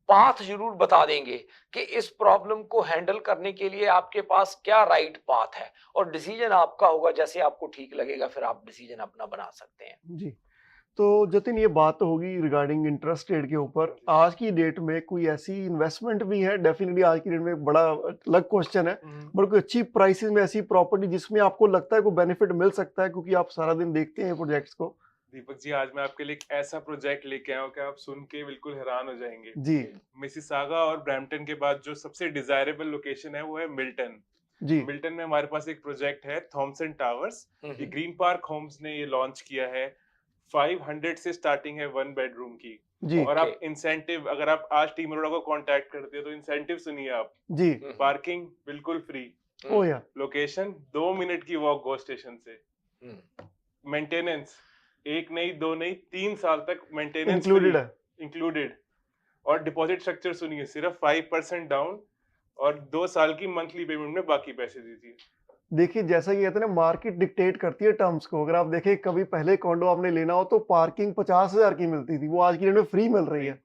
Speaker 2: पाथ जरूर बता देंगे कि इस प्रॉब्लम को हैंडल करने के लिए आपके पास क्या राइट पाथ है, और डिसीजन आपका होगा, जैसे आपको ठीक लगेगा फिर आप डिसीजन अपना बना सकते हैं।
Speaker 1: जी, तो जतिन, ये बात तो होगी रिगार्डिंग इंटरेस्ट रेट के ऊपर। आज की डेट में कोई ऐसी इन्वेस्टमेंट भी है, डेफिनेटली आज की डेट में एक बड़ा अलग क्वेश्चन है, बट कोई अच्छी प्राइसेस में ऐसी प्रॉपर्टी जिसमें आपको लगता है कोई बेनिफिट मिल सकता है, क्योंकि आप सारा दिन देखते हैं प्रोजेक्ट्स को।
Speaker 3: दीपक जी, आज मैं आपके लिए एक ऐसा प्रोजेक्ट लेके आया हूँ कि आप सुन के बिल्कुल हैरान हो जाएंगे।
Speaker 1: जी।
Speaker 3: मिसिसागा और ब्रैम्पटन के बाद जो सबसे डिजायरेबल लोकेशन है वो है मिल्टन।
Speaker 1: जी।
Speaker 3: मिल्टन में हमारे पास एक प्रोजेक्ट है थॉमसन टावर्स। ये ग्रीन पार्क होम्स ने ये लॉन्च किया है। 500 से स्टार्टिंग है 1 बेडरूम की।
Speaker 1: जी।
Speaker 3: और आप इंसेंटिव, अगर आप आज टीम अरोड़ा को कांटेक्ट करते हो तो इंसेंटिव सुनिए आप।
Speaker 1: जी।
Speaker 3: पार्किंग बिल्कुल फ्री।
Speaker 1: ओ या।
Speaker 3: लोकेशन 2 मिनट की वॉक गो स्टेशन से। मेंटेनेंस 1 नहीं 2 नहीं 3 साल तक मेंटेनेंस
Speaker 1: इंक्लूडेड है।
Speaker 3: इंक्लूडेड। और डिपॉजिट स्ट्रक्चर सुनिए, सिर्फ 5% डाउन और 2 साल की मंथली पेमेंट में बाकी पैसे दीजिए।
Speaker 1: देखिए, जैसा कि कहते हैं ना, मार्केट डिक्टेट करती है टर्म्स को। अगर आप देखें, कभी पहले कॉन्डो आपने लेना हो तो पार्किंग 50,000 की मिलती थी, वो आज की डेट में फ्री मिल रही है।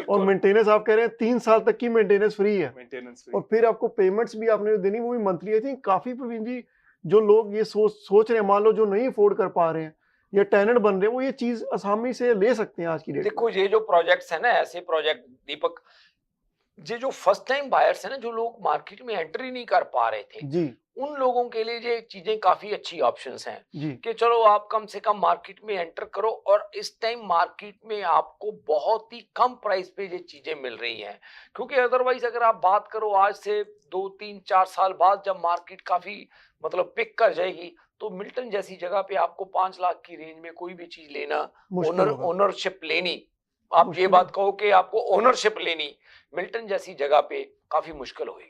Speaker 1: और मेंटेनेंस आप कह रहे हैं 3 साल तक की मेंटेनेंस फ्री है। और फिर आपको पेमेंट्स भी आपने देनी, वो भी मंथली। आई थिंक काफी प्रवीण जी, जो लोग ये सोच रहे हैं, मान लो जो नहीं अफोर्ड कर पा रहे हैं या टेनेंट बन रहे हैं, वो ये चीज आसानी से ले सकते हैं आज की डेट।
Speaker 2: देखो, ये जो प्रोजेक्ट्स है ना, ऐसे प्रोजेक्ट दीपक, ये जो फर्स्ट टाइम बायर्स है ना, जो लोग मार्केट में एंट्री नहीं कर पा रहे थे
Speaker 1: जी,
Speaker 2: उन लोगों के लिए ये चीजें काफी अच्छी ऑप्शंस हैं
Speaker 1: जी।
Speaker 2: कि चलो आप कम से कम मार्केट में एंटर करो। और इस टाइम मार्केट में आपको बहुत ही कम प्राइस पे ये चीजें मिल रही हैं, क्योंकि अदरवाइज अगर आप बात करो आज से 2, 3, 4 साल बाद, जब मार्केट काफी मतलब पिक कर जाएगी, तो मिल्टन जैसी जगह पे आपको 5 लाख की रेंज में कोई भी चीज लेना, ओनरशिप लेनी, आप ये बात कहो कि आपको ओनरशिप लेनी मिल्टन जैसी जगह पे काफी मुश्किल होगी।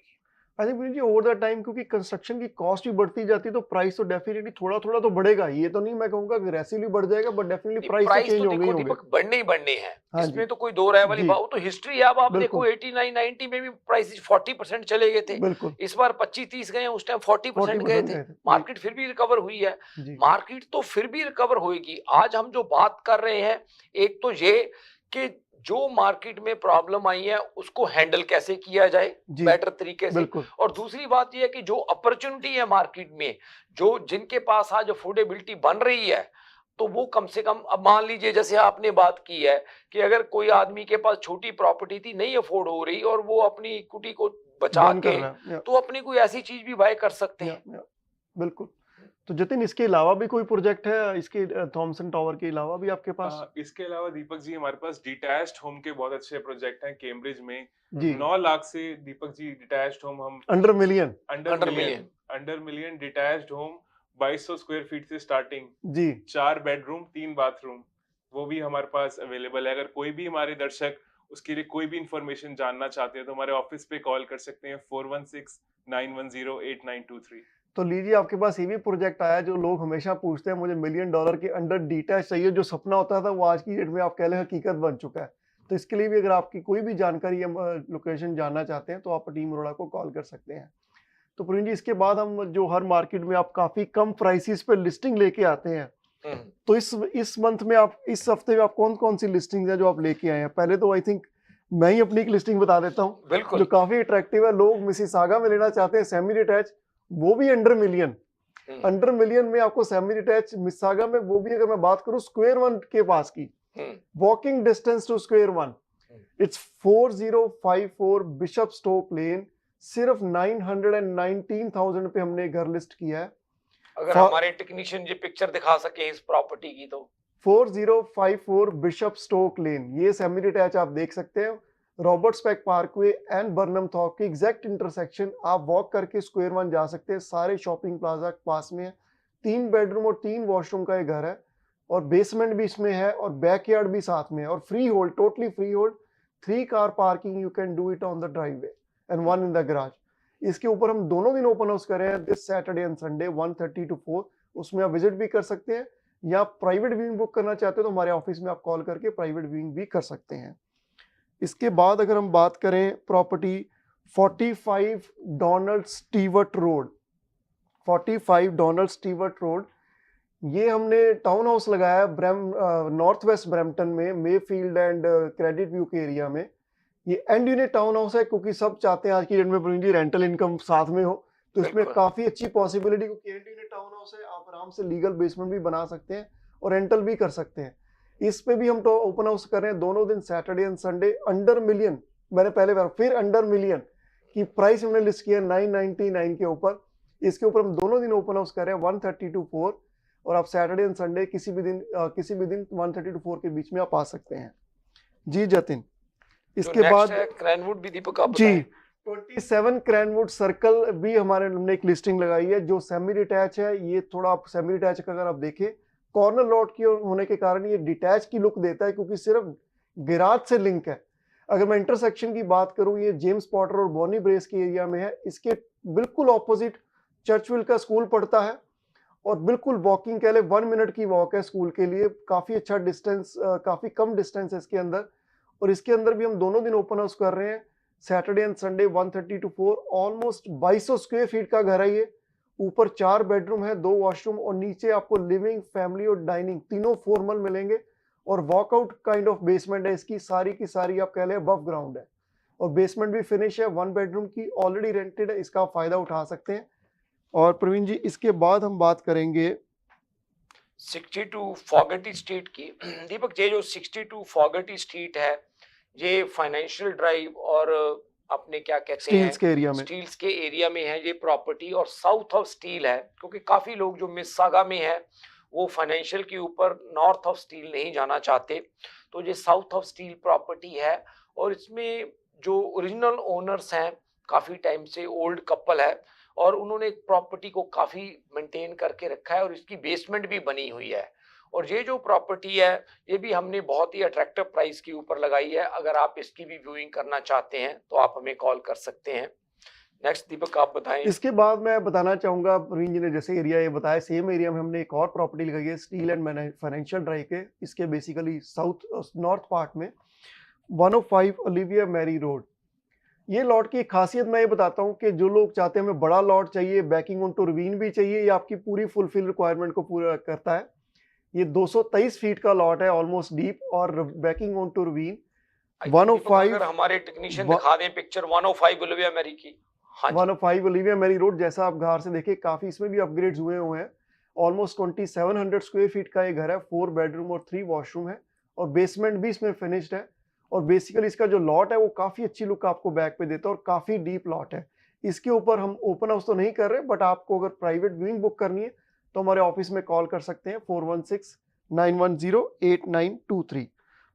Speaker 1: आई थिंक जी, ओवर द टाइम, क्योंकि कंस्ट्रक्शन की कॉस्ट भी बढ़ती जाती है, तो प्राइस तो डेफिनेटली थोड़ा थोड़ा तो बढ़ेगा। ये तो नहीं मैं कहूंगा अग्रेसिवली बढ़ जाएगा, बट डेफिनेटली प्राइस तो चेंज होंगे ही होंगे।
Speaker 2: दीपक, बढ़ने ही बढ़ने हैं,
Speaker 1: हाँ
Speaker 2: इसमें तो कोई दो राय वाली बात। वो तो हिस्ट्री है। अब आप देखो,
Speaker 1: बिल्कुल।
Speaker 2: 89, 90 में भी प्राइस 40% चले गए थे।
Speaker 1: बिल्कुल।
Speaker 2: इस बार 25-30 गए, उस टाइम 40% गए थे। मार्केट फिर भी रिकवर हुई है। मार्केट तो फिर भी रिकवर होगी। आज हम जो बात कर रहे हैं, एक तो ये कि जो मार्केट में प्रॉब्लम आई है उसको हैंडल कैसे किया जाए बेटर तरीके से, और दूसरी बात यह है कि जो अपॉर्चुनिटी है मार्केट में, जो जिनके पास आज अफोर्डेबिलिटी बन रही है, तो वो कम से कम, अब मान लीजिए जैसे आपने बात की है कि अगर कोई आदमी के पास छोटी प्रॉपर्टी थी, नहीं अफोर्ड हो रही, और वो अपनी इक्विटी को बचा के तो अपनी कोई ऐसी चीज भी बाय कर सकते हैं।
Speaker 1: बिल्कुल। तो जतिन, इसके अलावा भी कोई प्रोजेक्ट है, इसके थॉमसन टावर के अलावा भी आपके पास?
Speaker 3: इसके अलावा दीपक जी, हमारे पास डिटैच्ड होम के बहुत अच्छे प्रोजेक्ट हैं कैम्ब्रिज में।
Speaker 1: जी।
Speaker 3: 9 लाख से दीपक जी डिटैच्ड होम हम
Speaker 1: under million
Speaker 3: detached home 2200 square feet से स्टार्टिंग
Speaker 1: जी,
Speaker 3: 4 बेडरूम 3 बाथरूम, वो भी हमारे पास अवेलेबल है। अगर कोई भी हमारे दर्शक उसके लिए कोई भी इंफॉर्मेशन जानना चाहते हैं तो हमारे ऑफिस पे कॉल कर सकते हैं 4169108923।
Speaker 1: तो लीजिए, आपके पास ये भी प्रोजेक्ट आया जो लोग हमेशा पूछते हैं, मुझे $1 मिलियन के अंडर डिटैच चाहिए। जो सपना होता था वो आज की डेट में आप कह लें हकीकत बन चुका है। तो इसके लिए भी अगर आपकी कोई भी जानकारी या लोकेशन जानना चाहते हैं तो आप टीम अरोड़ा को कॉल कर सकते हैं। तो प्रवीण जी, इसके बाद हम जो हर मार्केट में आप काफी कम प्राइसेस पे लिस्टिंग लेके आते हैं, तो इस मंथ में आप, इस हफ्ते में आप कौन कौन सी लिस्टिंग है जो आप लेके आए हैं? पहले तो आई थिंक मैं ही अपनी एक लिस्टिंग बता देता हूँ जो काफी अट्रैक्टिव है। लोग मिसिसागा में लेना चाहते हैं सेमी डिटैच, वो भी अंडर मिलियन में आपको सेमी डिटैच मिसिसागा में, वो भी अगर मैं बात करूं स्क्वायर वन के पास की, walking distance to Square One, it's 4054 Bishop Stoke Lane. सिर्फ 919,000 पे हमने घर लिस्ट किया है।
Speaker 2: अगर हमारे टेक्नीशियन जी पिक्चर दिखा सके इस प्रॉपर्टी की तो
Speaker 1: 4054 बिशप स्टोक लेन, ये सेमी डिटैच आप देख सकते हैं। Robert Speck parkway and Burnhamthorpe की एग्जैक्ट इंटरसेक्शन, आप वॉक करके स्क्वायर वन जा सकते हैं। सारे शॉपिंग प्लाजा पास में है। 3 बेडरूम और 3 वॉशरूम का ये घर है, और बेसमेंट भी इसमें है, और बैकयार्ड भी साथ में है, और free hold, totally free hold. 3 car parking, you can do it on the driveway and 1 in the garage. इसके ऊपर हम दोनों दिन ओपन हाउस कर रहे हैं, this Saturday and Sunday 1:30 to 4। उसमें आप विजिट भी कर सकते हैं, या प्राइवेट व्यूइंग बुक करना चाहते हो तो हमारे ऑफिस में आप कॉल करके प्राइवेट व्यूइंग भी कर सकते हैं। इसके बाद अगर हम बात करें property 45 Donald Stewart road, 45 Donald Stewart road, ये हमने टाउन हाउस लगाया नॉर्थ वेस्ट ब्रैम्पटन में, मेफील्ड एंड क्रेडिट व्यू के एरिया में। ये एंड यूनिट टाउन हाउस है, क्योंकि सब चाहते हैं आज की डेट में प्रवीण जी रेंटल इनकम साथ में हो, तो इसमें काफी अच्छी पॉसिबिलिटी, क्योंकि एंड यूनिट टाउन हाउस है, आप आराम से लीगल बेसमेंट भी बना सकते हैं और रेंटल भी कर सकते हैं। इस पे भी हम तो ओपन हाउस कर रहे हैं दोनों दिन, Saturday and Sunday, under million. मैंने पहले बार फिर अंडर मिलियन की प्राइस हमने लिस्ट किया 999 के ऊपर। इसके ऊपर हम दोनों दिन ओपन हाउस कर रहे हैं 1:30 to 4, और आप सैटरडे एंड संडे किसी भी दिन 1:30 to 4 के बीच में आप आ सकते हैं। जी जतिन, इसके बाद
Speaker 2: क्रैनवुड भी दीपक आप
Speaker 1: जी
Speaker 2: बताएं।
Speaker 1: 27 क्रैनवुड सर्कल भी हमारे हमने एक लिस्टिंग लगाई है जो सेमी डिटैच है। ये थोड़ा आप सेमी डिटैच का अगर आप देखें, कॉर्नर लॉट की होने के कारण ये डिटैच की लुक देता है क्योंकि सिर्फ गैराज से लिंक है। अगर मैं इंटरसेक्शन की बात करूं, ये जेम्स पॉटर और बॉनी ब्रेस के एरिया में है। इसके बिल्कुल ऑपोजिट चर्चविल का स्कूल पड़ता है और बिल्कुल वॉकिंग के लिए 1 मिनट की वॉक है स्कूल के लिए। काफी अच्छा डिस्टेंस, काफी कम डिस्टेंस है इसके अंदर। और इसके अंदर भी हम दोनों दिन ओपन हाउस कर रहे हैं, Saturday and Sunday 1:30 to 4। Almost 2200 square feet का घर है ये। ऊपर 4 बेडरूम है, 2 वॉशरूम, और नीचे आपको लिविंग, फैमिली और डाइनिंग तीनों फॉर्मल मिलेंगे। और वॉकआउट काइंड ऑफ बेसमेंट है इसकी, सारी की सारी आप कह लें अबव ग्राउंड है। और बेसमेंट भी फिनिश है, 1 बेडरूम की, ऑलरेडी रेंटेड है, इसका आप फायदा उठा सकते हैं। और प्रवीण जी, इसके बाद हम बात करेंगे
Speaker 2: 62 फॉगर्टी स्ट्रीट की। दीपक, ये जो 62 फॉगर्टी स्ट्रीट है, ये फाइनेंशियल ड्राइव और अपने क्या कहते हैं
Speaker 1: स्टील्स के एरिया में,
Speaker 2: स्टील्स के एरिया में है ये प्रॉपर्टी, और साउथ ऑफ स्टील है। क्योंकि काफी लोग जो मिस्सागा में है वो फाइनेंशियल के ऊपर नॉर्थ ऑफ स्टील नहीं जाना चाहते, तो ये साउथ ऑफ स्टील प्रॉपर्टी है। और इसमें जो ओरिजिनल ओनर्स हैं, काफी टाइम से ओल्ड कपल है, और उन्होंने प्रॉपर्टी को काफी मेंटेन करके रखा है, और इसकी बेसमेंट भी बनी हुई है। और ये जो प्रॉपर्टी है ये भी हमने बहुत ही अट्रैक्टिव प्राइस के ऊपर लगाई है। अगर आप इसकी भी व्यूइंग करना चाहते हैं तो आप हमें कॉल कर सकते हैं। नेक्स्ट दीपक आप बताएं।
Speaker 1: इसके बाद मैं बताना चाहूंगा, प्रवीण जी ने जैसे एरिया ये बताया, सेम एरिया में हमने एक और प्रॉपर्टी लगाई है स्टील एंड फाइनेंशियल ड्राइव के, इसके बेसिकली साउथ नॉर्थ पार्ट में 105 ओलिविया मैरी रोड। ये लॉट की एक खासियत मैं ये बताता हूँ कि जो लोग चाहते हैं हमें बड़ा लॉट चाहिए, बैकिंग ऑन टू रवीन भी चाहिए, ये आपकी पूरी फुलफिल रिक्वायरमेंट को पूरा करता है। ये 223 फीट का लॉट है, ऑलमोस्ट डीप, और बैकिंग ऑन टू रवीन 105।
Speaker 2: अगर हमारे टेक्नीशियन दिखा दें पिक्चर 105 ओलिविया मैरी की। हाँ,
Speaker 1: 105 ओलिविया मैरी रोड, जैसा आप घर से देखें काफी इसमें भी अपग्रेड्स हुए हैं। ऑलमोस्ट 2700 स्क्वायर फीट का ये घर है, 4 बेडरूम और 3 वॉशरूम है, और बेसमेंट भी इसमें फिनिश्ड है। और बेसिकली इसका जो लॉट है वो काफी अच्छी लुक आपको बैक पे देता है, और काफी डीप लॉट है। इसके ऊपर हम ओपन हाउस तो नहीं कर रहे, बट आपको अगर प्राइवेट व्यूइंग बुक करनी है तो हमारे ऑफिस में कॉल कर सकते हैं 4169108923।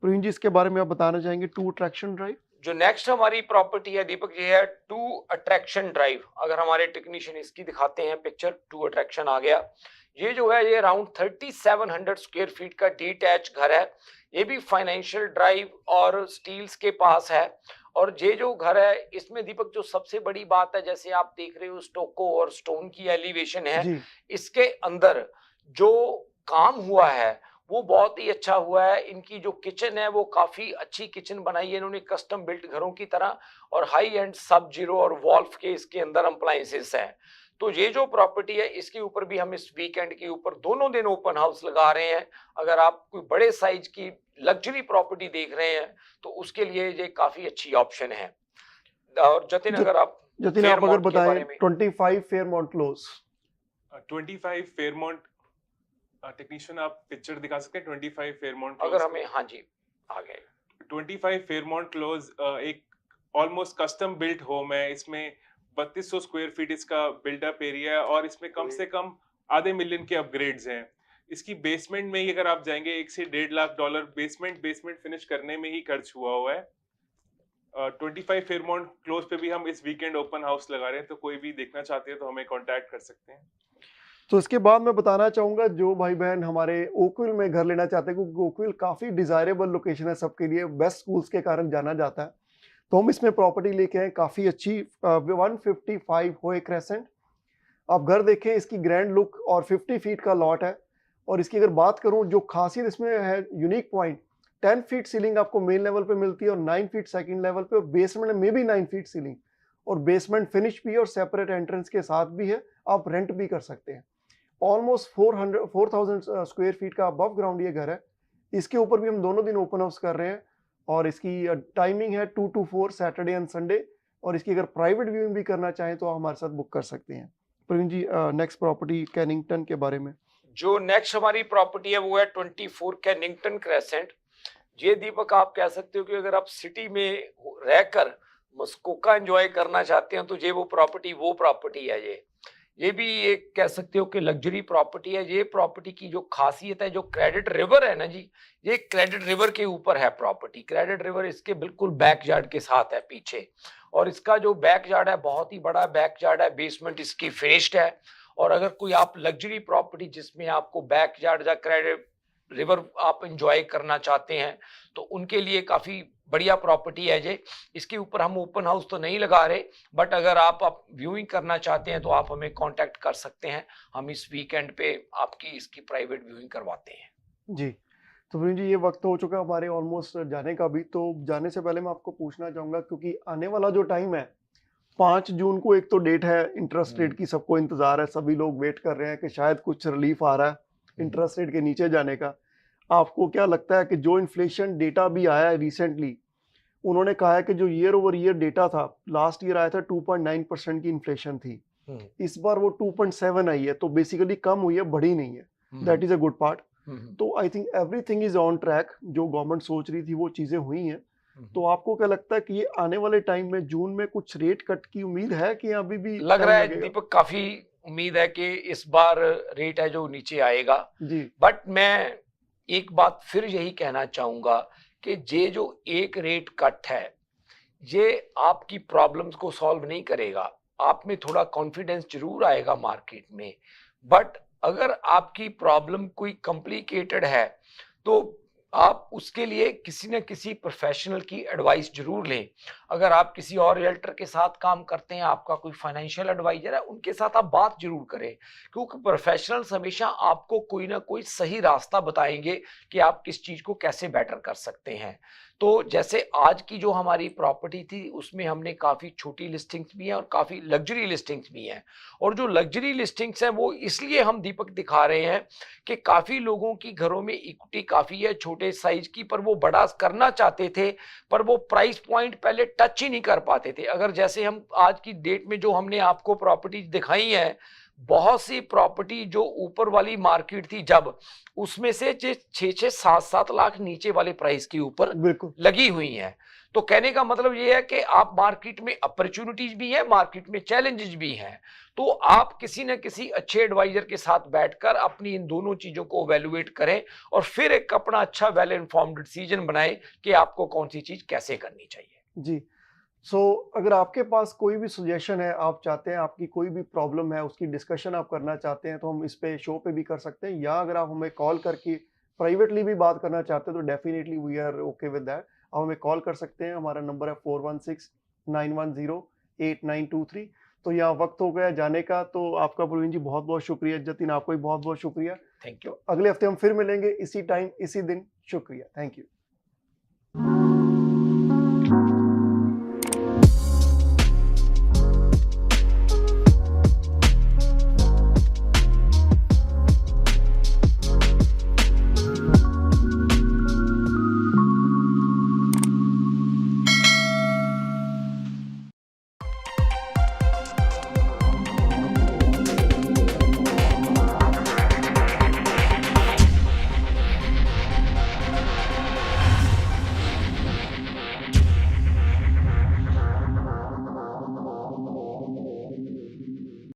Speaker 1: प्रवीण जी, इसके बारे में आप बताना चाहेंगे 2 अट्रैक्शन ड्राइव?
Speaker 2: जो नेक्स्ट हमारी प्रॉपर्टी है दीपक, ये है 2 अट्रैक्शन ड्राइव। अगर हमारे टेक्नीशियन इसकी दिखाते हैं पिक्चर, 2 अट्रैक्शन आ गया। ये जो है ये अराउंड 3700 स्क्वायर फीट का डिटैच घर है। ये भी फाइनेंशियल ड्राइव और स्टील्स के पास है। और ये जो घर है इसमें दीपक जो सबसे बड़ी बात है, जैसे आप देख रहे हो स्टोको और स्टोन की एलिवेशन है, इसके अंदर जो काम हुआ है वो बहुत ही अच्छा हुआ है। इनकी जो किचन है वो काफी अच्छी किचन बनाई है इन्होंने, कस्टम बिल्ट घरों की तरह, और हाई एंड सब जीरो और वॉल्फ के इसके अंदर अप्लायंसेस हैं। तो ये जो प्रॉपर्टी है इसके ऊपर भी हम इस वीकेंड के ऊपर दोनों दिन ओपन हाउस लगा रहे हैं। अगर आप कोई बड़े साइज की लग्जरी प्रॉपर्टी देख रहे हैं तो उसके लिए ये काफी अच्छी ऑप्शन है। और जतिन, अगर आप
Speaker 1: अगर बताएं 25 फेयरमाउंट क्लोज।
Speaker 3: 25 फेयरमाउंट, टेक्नीशियन आप पिक्चर दिखा सकते हैं 25 फेयरमाउंट
Speaker 2: अगर हमें, हाँ जी आ गए।
Speaker 3: 25 फेयरमाउंट क्लोज एक ऑलमोस्ट कस्टम बिल्ट होम है। इसमें 3200 स्क्वायर फीट इसका बिल्डअप एरिया है, और इसमें कम से कम $500,000 मिलियन के अपग्रेड्स हैं। इसकी बेसमेंट में ही अगर आप जाएंगे $1 से $1.5 लाख बेसमेंट फिनिश करने में ही खर्च हुआ है। 25 फेयरमाउंट क्लोज पे भी हम इस वीकेंड ओपन हाउस लगा रहे हैं, तो कोई भी देखना चाहते हैं तो हमें कांटेक्ट कर सकते हैं।
Speaker 1: तो इसके बाद मैं बताना चाहूंगा जो भाई बहन हमारे ओकविल में घर लेना चाहते हैं, क्योंकि ओकविल काफी डिजायरेबल लोकेशन है सबके लिए, बेस्ट स्कूल्स के कारण जाना जाता है, तो हम इसमें प्रॉपर्टी लेके आए काफी अच्छी 155 होए क्रेसेंट। आप घर देखें, इसकी ग्रैंड लुक और 50 फीट का लॉट है। और इसकी अगर बात करूं, जो खासियत इसमें है, यूनिक पॉइंट, 10 फीट सीलिंग आपको मेन लेवल पे मिलती है और 9 फीट सेकंड लेवल पे, और बेसमेंट में भी 9 फीट सीलिंग, और बेसमेंट फिनिश भी और सेपरेट एंट्रेंस के साथ भी है, आप रेंट भी कर सकते हैं। ऑलमोस्ट 4000 स्क्वायर फीट का अबव ग्राउंड ये घर है। इसके ऊपर भी हम दोनों दिन ओपन हाउस कर रहे हैं, और इसकी टाइमिंग है 2 to 4 सैटरडे एंड संडे। और इसकी अगर प्राइवेट व्यूइंग भी करना चाहें तो आप हमारे साथ बुक कर सकते हैं। प्रवीण जी, नेक्स्ट प्रॉपर्टी कैनिंगटन के बारे में।
Speaker 2: जो नेक्स्ट हमारी प्रॉपर्टी है वो है 24 कैनिंगटन क्रेसेंट। ये दीपक आप कह सकते हो कि अगर आप सिटी में रहकर मस्कोका एंजॉय करना चाहते हैं तो ये वो प्रॉपर्टी है। ये भी एक कह सकते हो कि लग्जरी प्रॉपर्टी है। ये प्रॉपर्टी की जो खासियत है, जो क्रेडिट रिवर है ना जी, ये क्रेडिट रिवर के ऊपर है प्रॉपर्टी। क्रेडिट रिवर इसके बिल्कुल बैकयार्ड के साथ है पीछे, और इसका जो बैकयार्ड है बहुत ही बड़ा बैकयार्ड है। बेसमेंट इसकी फिनिश्ड है, और अगर कोई आप लग्जरी प्रॉपर्टी जिसमें आपको बैकयार्ड या क्रेडिट रिवर आप एंजॉय करना चाहते हैं तो उनके लिए काफी बढ़िया प्रॉपर्टी है ये। इसके ऊपर हम ओपन हाउस तो नहीं लगा रहे, बट अगर आप व्यूइंग करना चाहते हैं तो आप हमें कांटेक्ट कर सकते हैं। हम इस वीकेंड पे आपकी इसकी प्राइवेट व्यूइंग करवाते हैं
Speaker 1: जी। तो प्रवीण जी, ये वक्त हो चुका हमारे ऑलमोस्ट जाने का भी। तो जाने से पहले मैं आपको पूछना चाहूंगा, क्योंकि आने वाला जो टाइम है 5 जून को, एक तो डेट है इंटरेस्ट रेट की, सबको इंतजार है, सभी लोग वेट कर रहे हैं कि शायद कुछ रिलीफ आ रहा है इंटरेस्ट रेट के नीचे जाने का। आपको क्या लगता है कि जो इन्फ्लेशन डेटा भी आया है रिसेंटली, उन्होंने कहा है कि जो ईयर ओवर ईयर डेटा था, लास्ट ईयर आया था 2.9% की इन्फ्लेशन थी, इस बार वो 2.7 आई है, तो बेसिकली कम हुई है, बढ़ी नहीं है। That is a good part. तो I think everything is on track. जो गवर्नमेंट सोच रही थी वो चीजें हुई हैं। तो आपको क्या लगता है कि ये आने वाले टाइम में जून में कुछ रेट कट की उम्मीद है कि अभी भी
Speaker 2: लग रहा है दीपक? काफी उम्मीद है कि इस बार रेट है जो नीचे आएगा
Speaker 1: जी।
Speaker 2: बट मैं एक बात फिर यही कहना चाहूंगा कि ये जो एक रेट कट है ये आपकी प्रॉब्लम्स को सॉल्व नहीं करेगा। आप में थोड़ा कॉन्फिडेंस जरूर आएगा मार्केट में, बट अगर आपकी प्रॉब्लम कोई कॉम्प्लिकेटेड है तो आप उसके लिए किसी न किसी प्रोफेशनल की एडवाइस जरूर लें। अगर आप किसी और रियल्टर के साथ काम करते हैं, आपका कोई फाइनेंशियल एडवाइजर है, उनके साथ आप बात जरूर करें, क्योंकि प्रोफेशनल्स हमेशा आपको कोई ना कोई सही रास्ता बताएंगे कि आप किस चीज को कैसे बेटर कर सकते हैं। तो जैसे आज की जो हमारी प्रॉपर्टी थी उसमें हमने काफ़ी छोटी लिस्टिंग्स भी हैं और काफ़ी लग्जरी लिस्टिंग्स भी हैं, और जो लग्जरी लिस्टिंग्स हैं वो इसलिए हम दीपक दिखा रहे हैं कि काफ़ी लोगों की घरों में इक्विटी काफ़ी है छोटे साइज की, पर वो बड़ा करना चाहते थे पर वो प्राइस पॉइंट पहले टच ही नहीं कर पाते थे। अगर जैसे हम आज की डेट में जो हमने आपको प्रॉपर्टी दिखाई है, बहुत सी प्रॉपर्टी जो ऊपर वाली मार्केट थी जब, उसमें से 6-7 लाख नीचे वाले प्राइस के ऊपर लगी हुई हैं। तो कहने का मतलब ये है कि आप मार्केट में अपॉर्चुनिटीज भी हैं, मार्केट में चैलेंजेस भी हैं। तो आप किसी न किसी अच्छे एडवाइजर के साथ बैठकर अपनी इन दोनों चीजों को इवैल्यूएट करें और फिर एक अपना अच्छा वेल इन्फॉर्म्ड डिसीजन बनाएं कि आपको कौन सी चीज कैसे करनी चाहिए।
Speaker 1: जी। अगर आपके पास कोई भी सजेशन है, आप चाहते हैं आपकी कोई भी प्रॉब्लम है उसकी डिस्कशन आप करना चाहते हैं, तो हम इस पे शो पे भी कर सकते हैं, या अगर आप हमें कॉल करके प्राइवेटली भी बात करना चाहते हैं तो definitely we are okay with that. आप हमें कॉल कर सकते हैं, हमारा नंबर है 4169108923। तो यहाँ वक्त हो गया जाने का, तो आपका प्रवीण जी बहुत बहुत शुक्रिया, जतिन आपको भी बहुत बहुत शुक्रिया।
Speaker 2: Thank you.
Speaker 1: अगले हफ्ते हम फिर मिलेंगे इसी टाइम इसी दिन। शुक्रिया, थैंक यू।